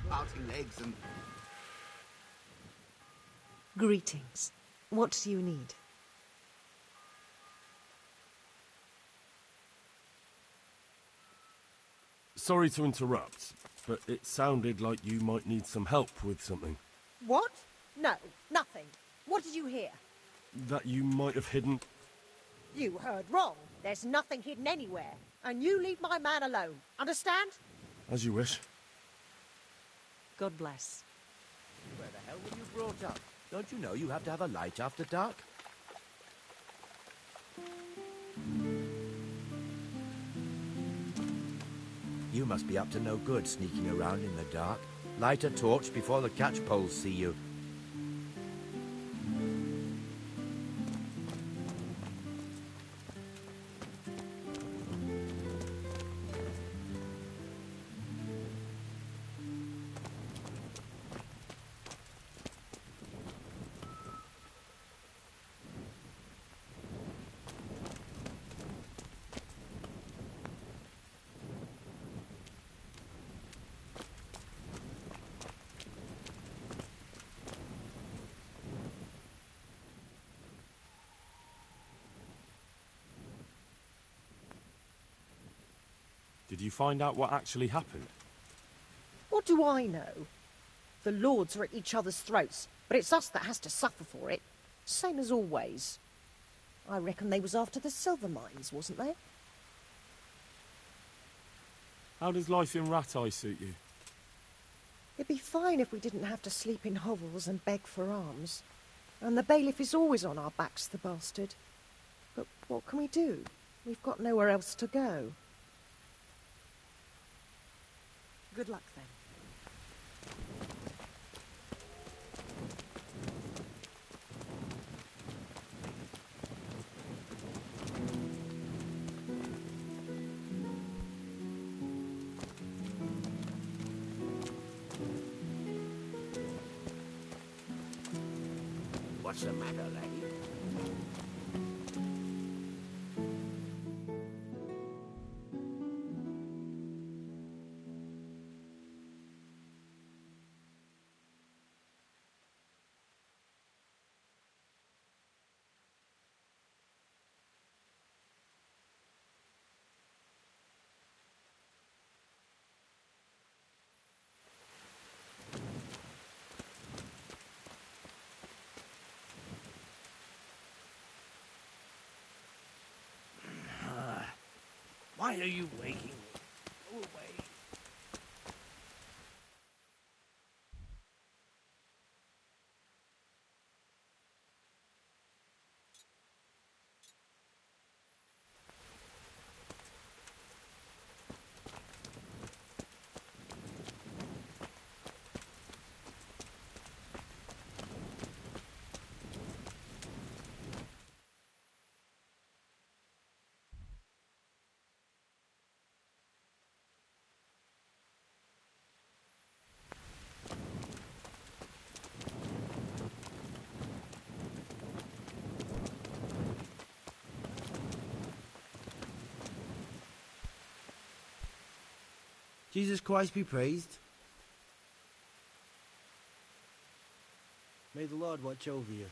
U: Sprouting legs and...
T: Greetings. What do you need?
B: Sorry to interrupt, but it sounded like you might need some help with something.
J: What? No, nothing. What did you hear?
B: That you might have hidden...
J: You heard wrong. There's nothing hidden anywhere. And you leave my man alone. Understand?
B: As you wish.
E: God bless.
F: Where the hell were you brought up? Don't you know you have to have a light after dark? You must be up to no good sneaking around in the dark. Light a torch before the catchpoles see you.
B: Did you find out what actually happened?
J: What do I know? The lords are at each other's throats, but it's us that has to suffer for it. Same as always. I reckon they was after the silver mines, wasn't they?
B: How does life in Rat Eye suit you?
J: It'd be fine if we didn't have to sleep in hovels and beg for alms. And the bailiff is always on our backs, the bastard. But what can we do? We've got nowhere else to go. Good luck, then.
F: What's the matter, laddie? Why are you waking me? Go away. Jesus Christ be praised. May the Lord watch over you.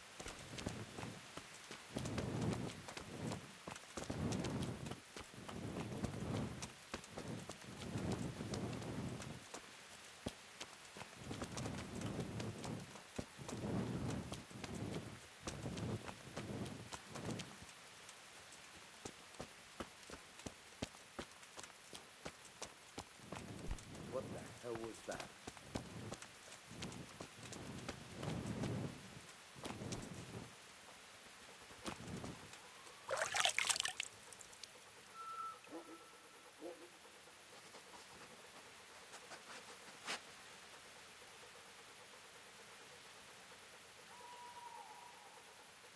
F: What the hell was that?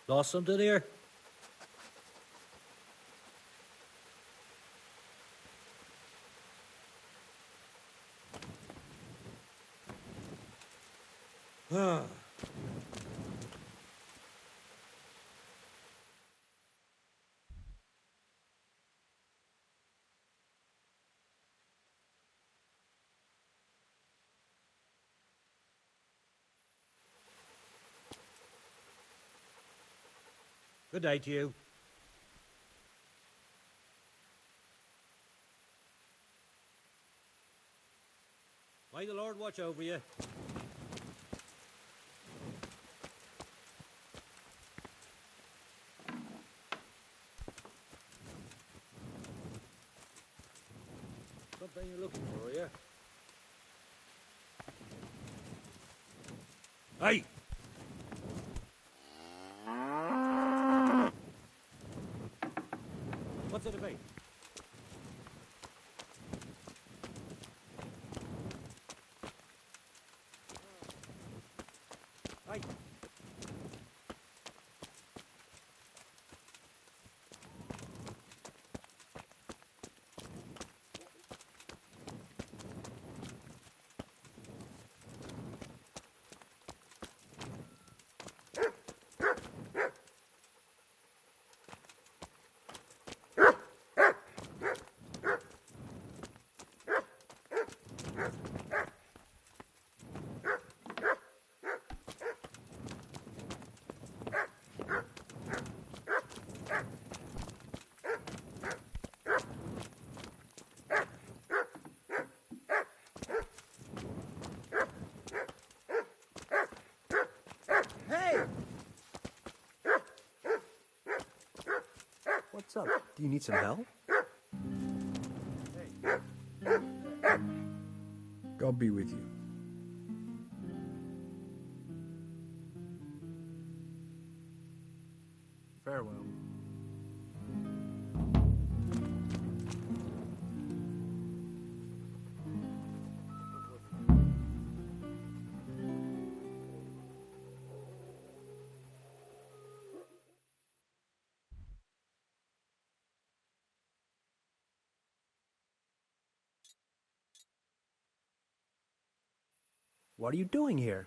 L: Lost something here? Good day to you. May the Lord watch over you.
C: thing you're looking for, yeah?
H: Hey!
C: What's it to be? Hey!
D: What's up? Do you need some help? God be with you. Farewell. What are you doing here?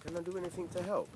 C: Can I do anything to help?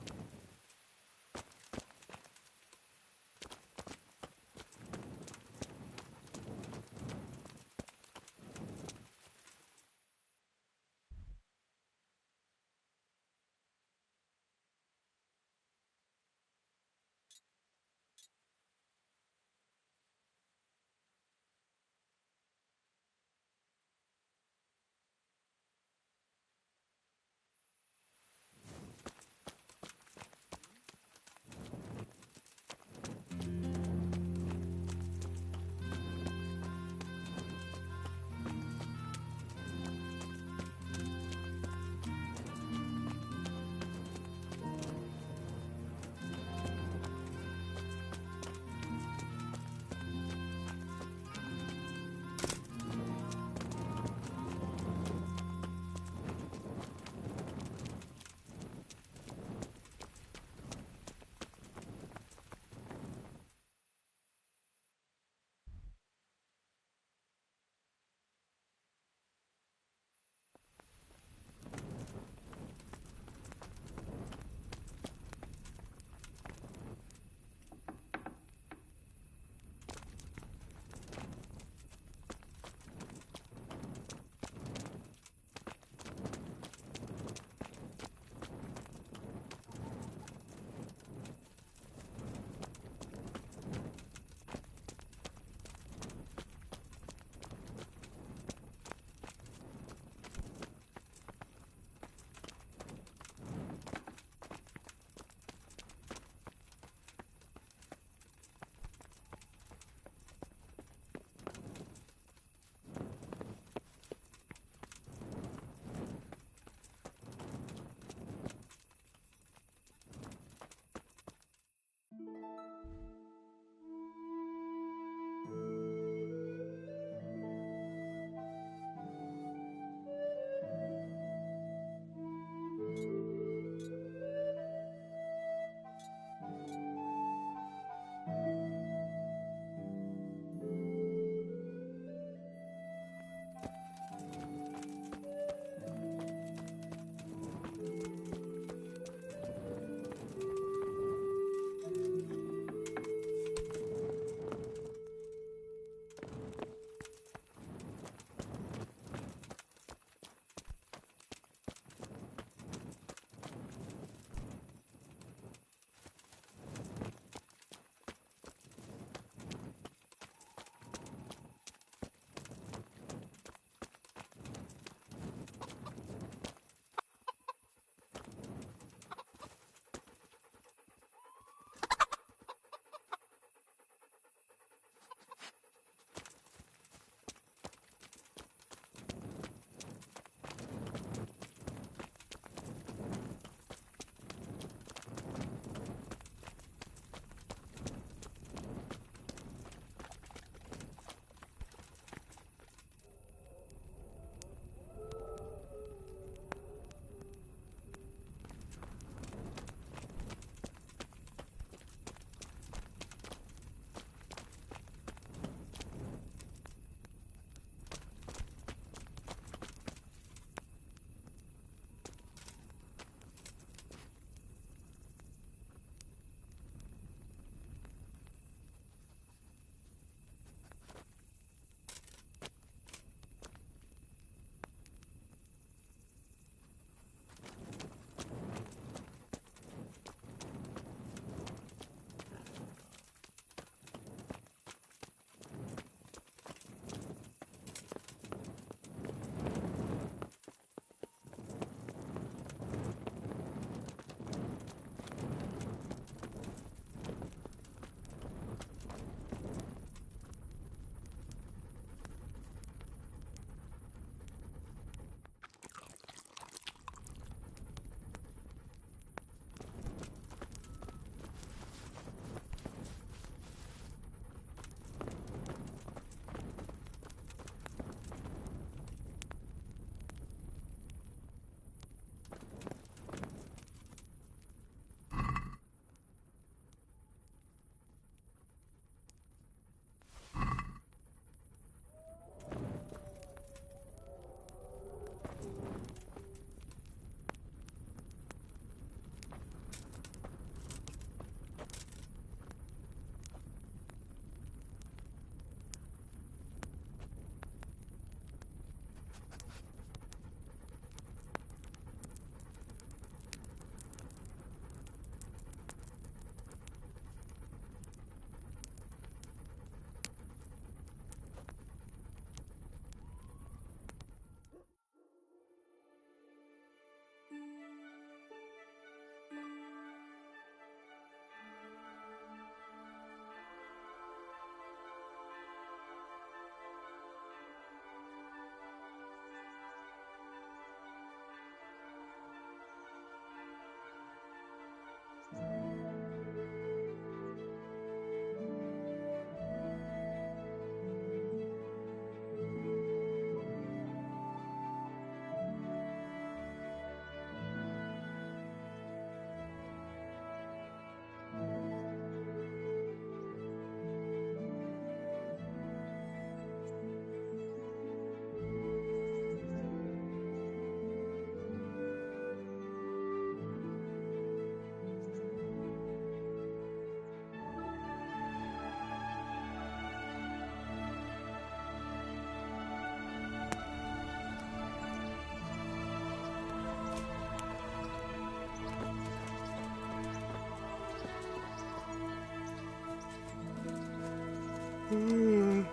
R: Jesus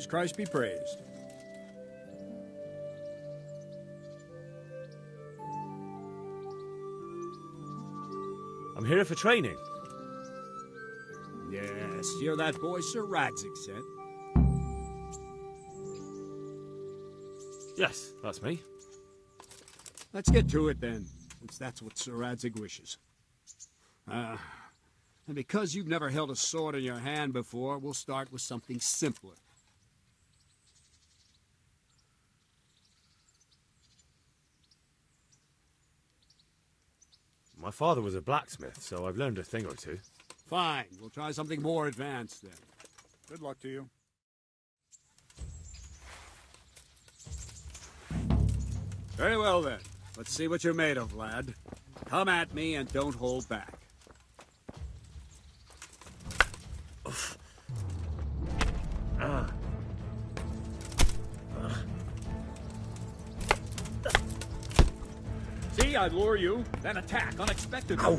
R: Christ be praised.
B: I'm here for training.
R: Yes, you're that boy Sir Radzig sent.
B: Yes, that's me.
R: Let's get to it then, since that's what Sir Radzig wishes. And because you've never held a sword in your hand before, we'll start with something simpler.
B: My father was a blacksmith, so I've learned a thing or two.
R: Fine, we'll try something more advanced then. Good luck to you. Very well then. Let's see what you're made of, lad. Come at me and don't hold back. See, I'd lure you, then attack unexpectedly.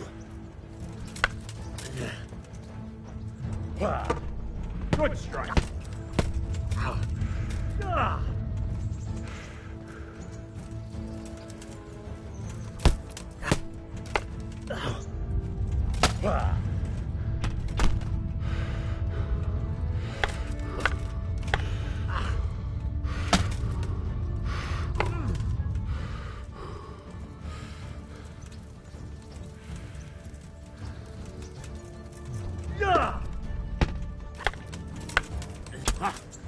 R: Good strike.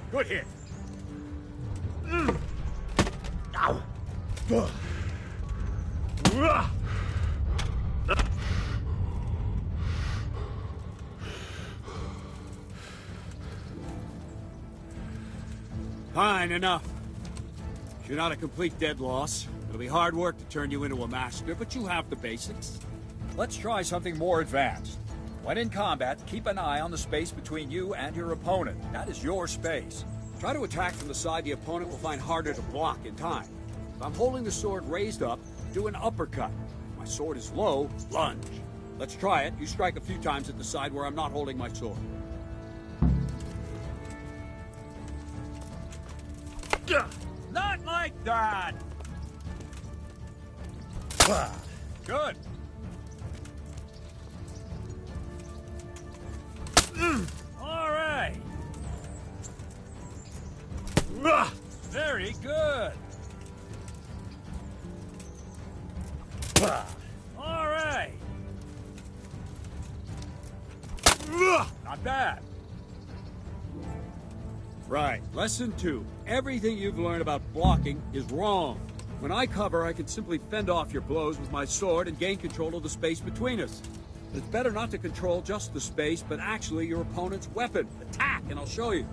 R: Good hit. Fine, enough. You're not a complete dead loss. It'll be hard work to turn you into a master, but you have the basics. Let's try something more advanced. When in combat, keep an eye on the space between you and your opponent. That is your space. Try to attack from the side the opponent will find harder to block in time. If I'm holding the sword raised up, do an uppercut. If my sword is low, lunge. Let's try it. You strike a few times at the side where I'm not holding my sword. Not like that! Good. All right. Very good. All right. Not bad. Right. Lesson 2. Everything you've learned about blocking is wrong. When I cover, I can simply fend off your blows with my sword and gain control of the space between us. It's better not to control just the space, but actually your opponent's weapon. Attack, and I'll show you.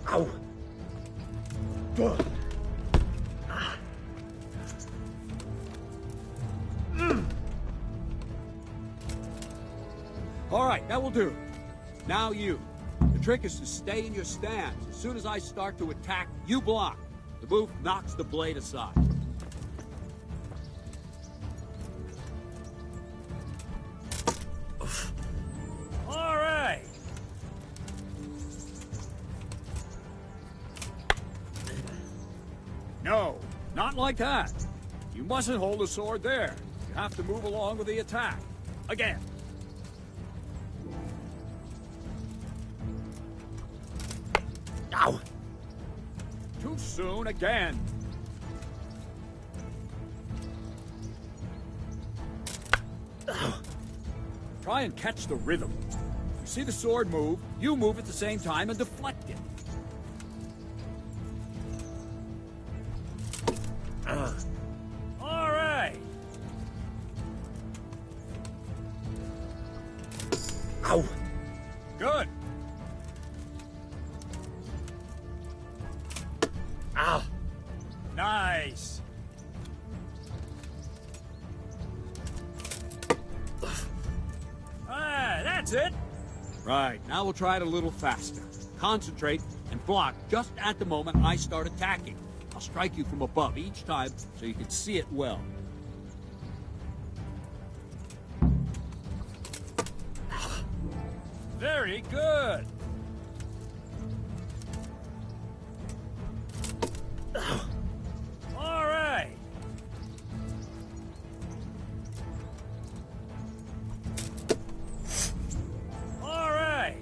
R: Ow. All right, that will do. Now you. The trick is to stay in your stance. As soon as I start to attack, you block. The move knocks the blade aside. All right. No, not like that. You mustn't hold the sword there. You have to move along with the attack. Again. Ow! Too soon again. Try and catch the rhythm. You see the sword move, you move at the same time and deflect it. All right. Ow! Good. Ow! Nice. Ah, that's it. Right, now we'll try it a little faster. Concentrate and block just at the moment I start attacking. I'll strike you from above each time so you can see it well. Very good. All right. All right.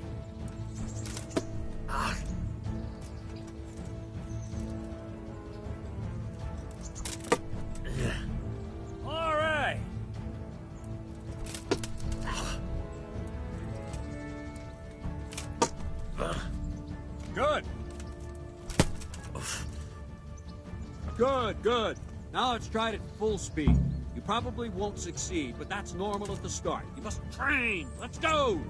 R: All right. Good. Good, good. Now let's try it at full speed. You probably won't succeed, but that's normal at the start. You must train. Let's go!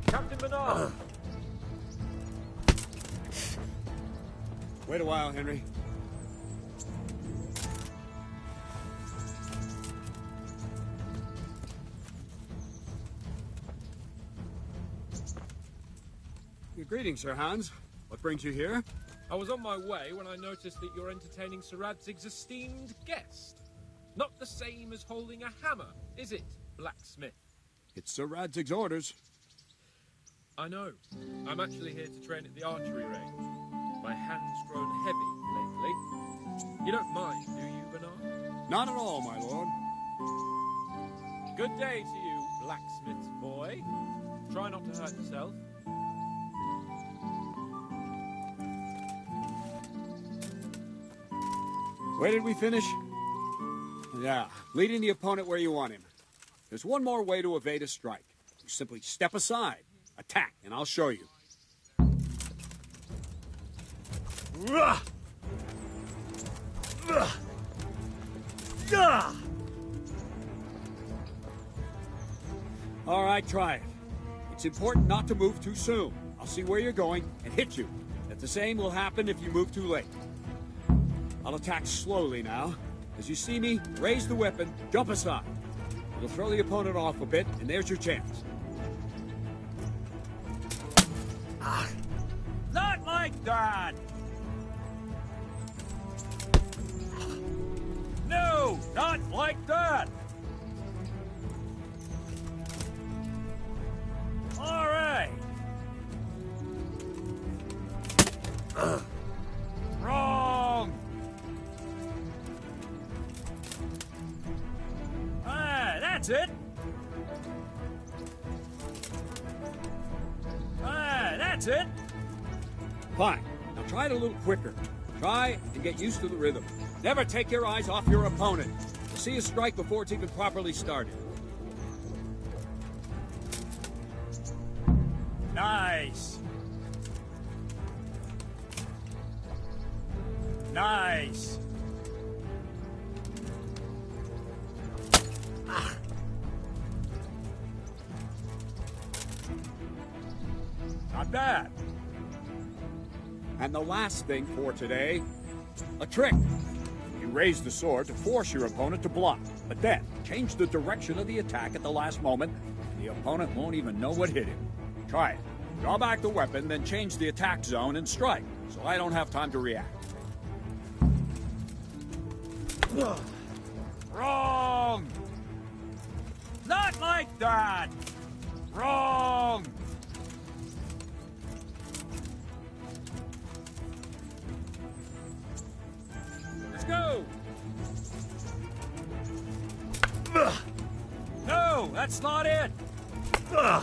Q: Captain Bernard!
R: Wait a while, Henry. Greetings, Sir Hans. What brings you here?
Q: I was on my way when I noticed that you're entertaining Sir Radzig's esteemed guest. Not the same as holding a hammer, is it, blacksmith?
R: It's Sir Radzig's orders.
Q: I know. I'm actually here to train at the archery range. My hand's grown heavy lately. You don't mind, do you, Bernard?
R: Not at all, my lord.
Q: Good day to you, blacksmith boy. Try not to hurt yourself.
R: Where did we finish? Yeah, leading the opponent where you want him. There's one more way to evade a strike. You simply step aside, attack, and I'll show you. All right, try it. It's important not to move too soon. I'll see where you're going and hit you. That the same will happen if you move too late. I'll attack slowly now. As you see me, raise the weapon, jump aside. It'll throw the opponent off a bit, and there's your chance. Not like that! No, not like that! All right. Wrong! That's it. That's it. Fine. Now try it a little quicker. Try and get used to the rhythm. Never take your eyes off your opponent. You'll see a strike before it's even properly started. Nice. Nice. Not bad. And the last thing for today, a trick. You raise the sword to force your opponent to block, but then change the direction of the attack at the last moment, and the opponent won't even know what hit him. Try it. Draw back the weapon, then change the attack zone and strike, so I don't have time to react. Wrong! Not like that! Wrong! Let's go! No, that's not it! All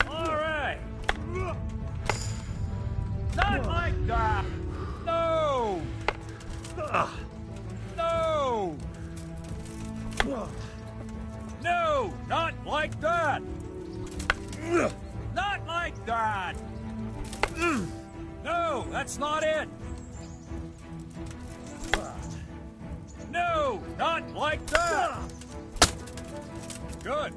R: right! Not like that! No! No! No! Not like that! Not like that! No, that's not it! No, not like that! Good.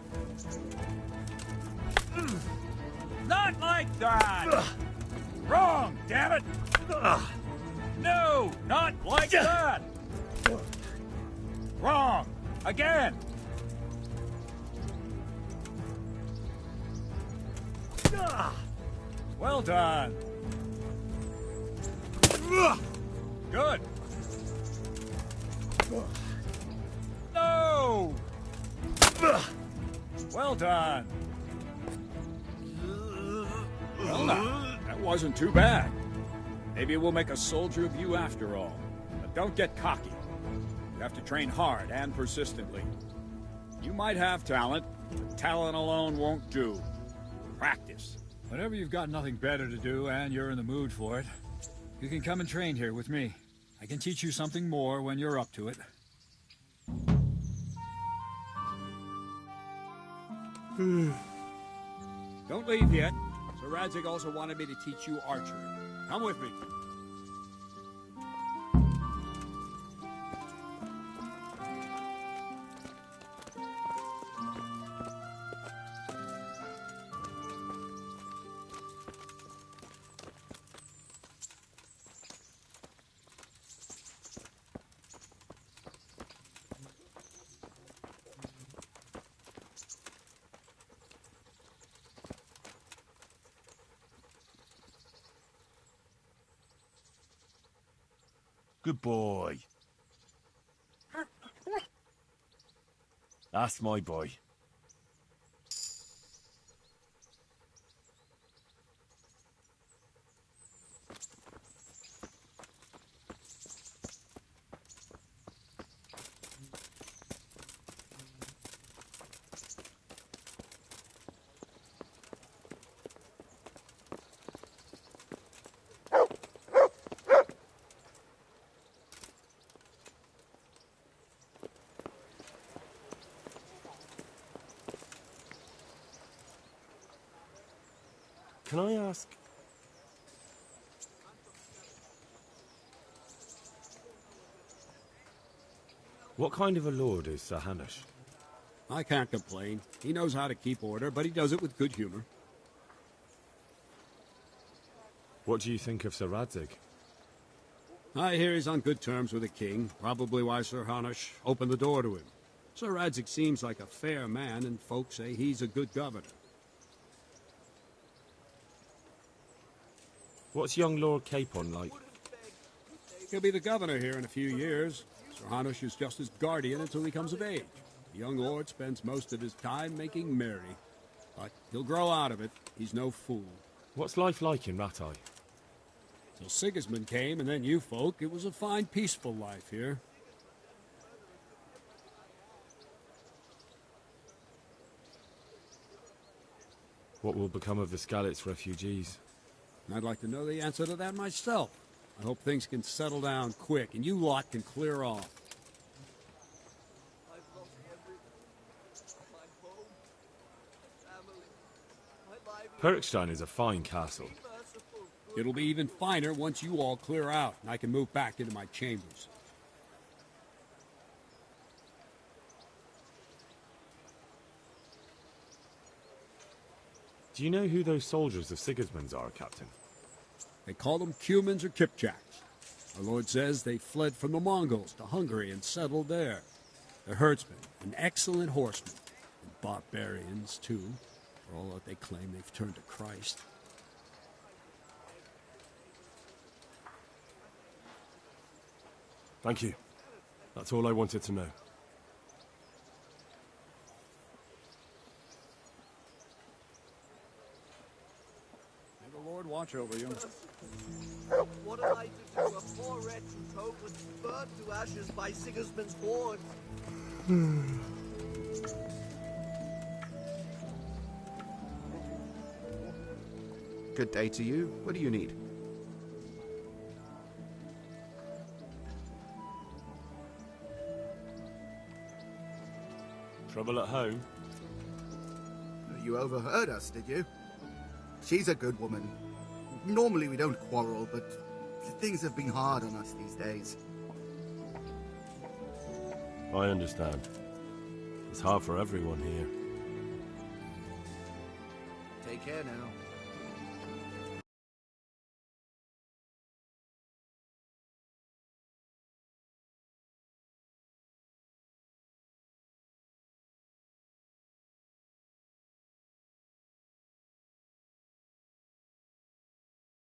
R: Not like that! Wrong, damn it! No, not like that! Wrong! Again! Well done. Good. No! Well done. Well, now, that wasn't too bad. Maybe we'll make a soldier of you after all. But don't get cocky. You have to train hard and persistently. You might have talent, but talent alone won't do. Practice. Whenever you've got nothing better to do and you're in the mood for it, you can come and train here with me. I can teach you something more when you're up to it. Don't leave yet. Sir Radzig also wanted me to teach you archery. Come with me.
H: Good boy. That's my boy.
B: Can I ask... What kind of a lord is Sir Hanush?
R: I can't complain. He knows how to keep order, but he does it with good humor.
B: What do you think of Sir Radzig?
R: I hear he's on good terms with the king, probably why Sir Hanush opened the door to him. Sir Radzig seems like a fair man, and folks say he's a good governor.
B: What's young Lord Capon like?
R: He'll be the governor here in a few years. Sir Hanush is just his guardian until he comes of age. The young lord spends most of his time making merry. But he'll grow out of it. He's no fool.
B: What's life like in Rattay?
R: Till Sigismund came, and then you folk, it was a fine, peaceful life here.
B: What will become of the Skalitz refugees?
R: I'd like to know the answer to that myself. I hope things can settle down quick, and you lot can clear off.
B: Perkstein is a fine castle.
R: It'll be even finer once you all clear out, and I can move back into my chambers.
B: Do you know who those soldiers of Sigismund's are, Captain?
R: They call them Cumans or Kipchaks. Our lord says they fled from the Mongols to Hungary and settled there. They're herdsmen and excellent horsemen. And barbarians, too, for all that they claim they've turned to Christ.
I: Thank you. That's all I wanted to know.
R: Watch over you.
L: What am I to do? A poor wretched coat was burnt to ashes by Sigismund's horde.
U: Good day to you. What do you need?
I: Trouble at home?
U: You overheard us, did you? She's a good woman. Normally we don't quarrel, but things have been hard on us these days.
I: I understand. It's hard for everyone here.
U: Take care now.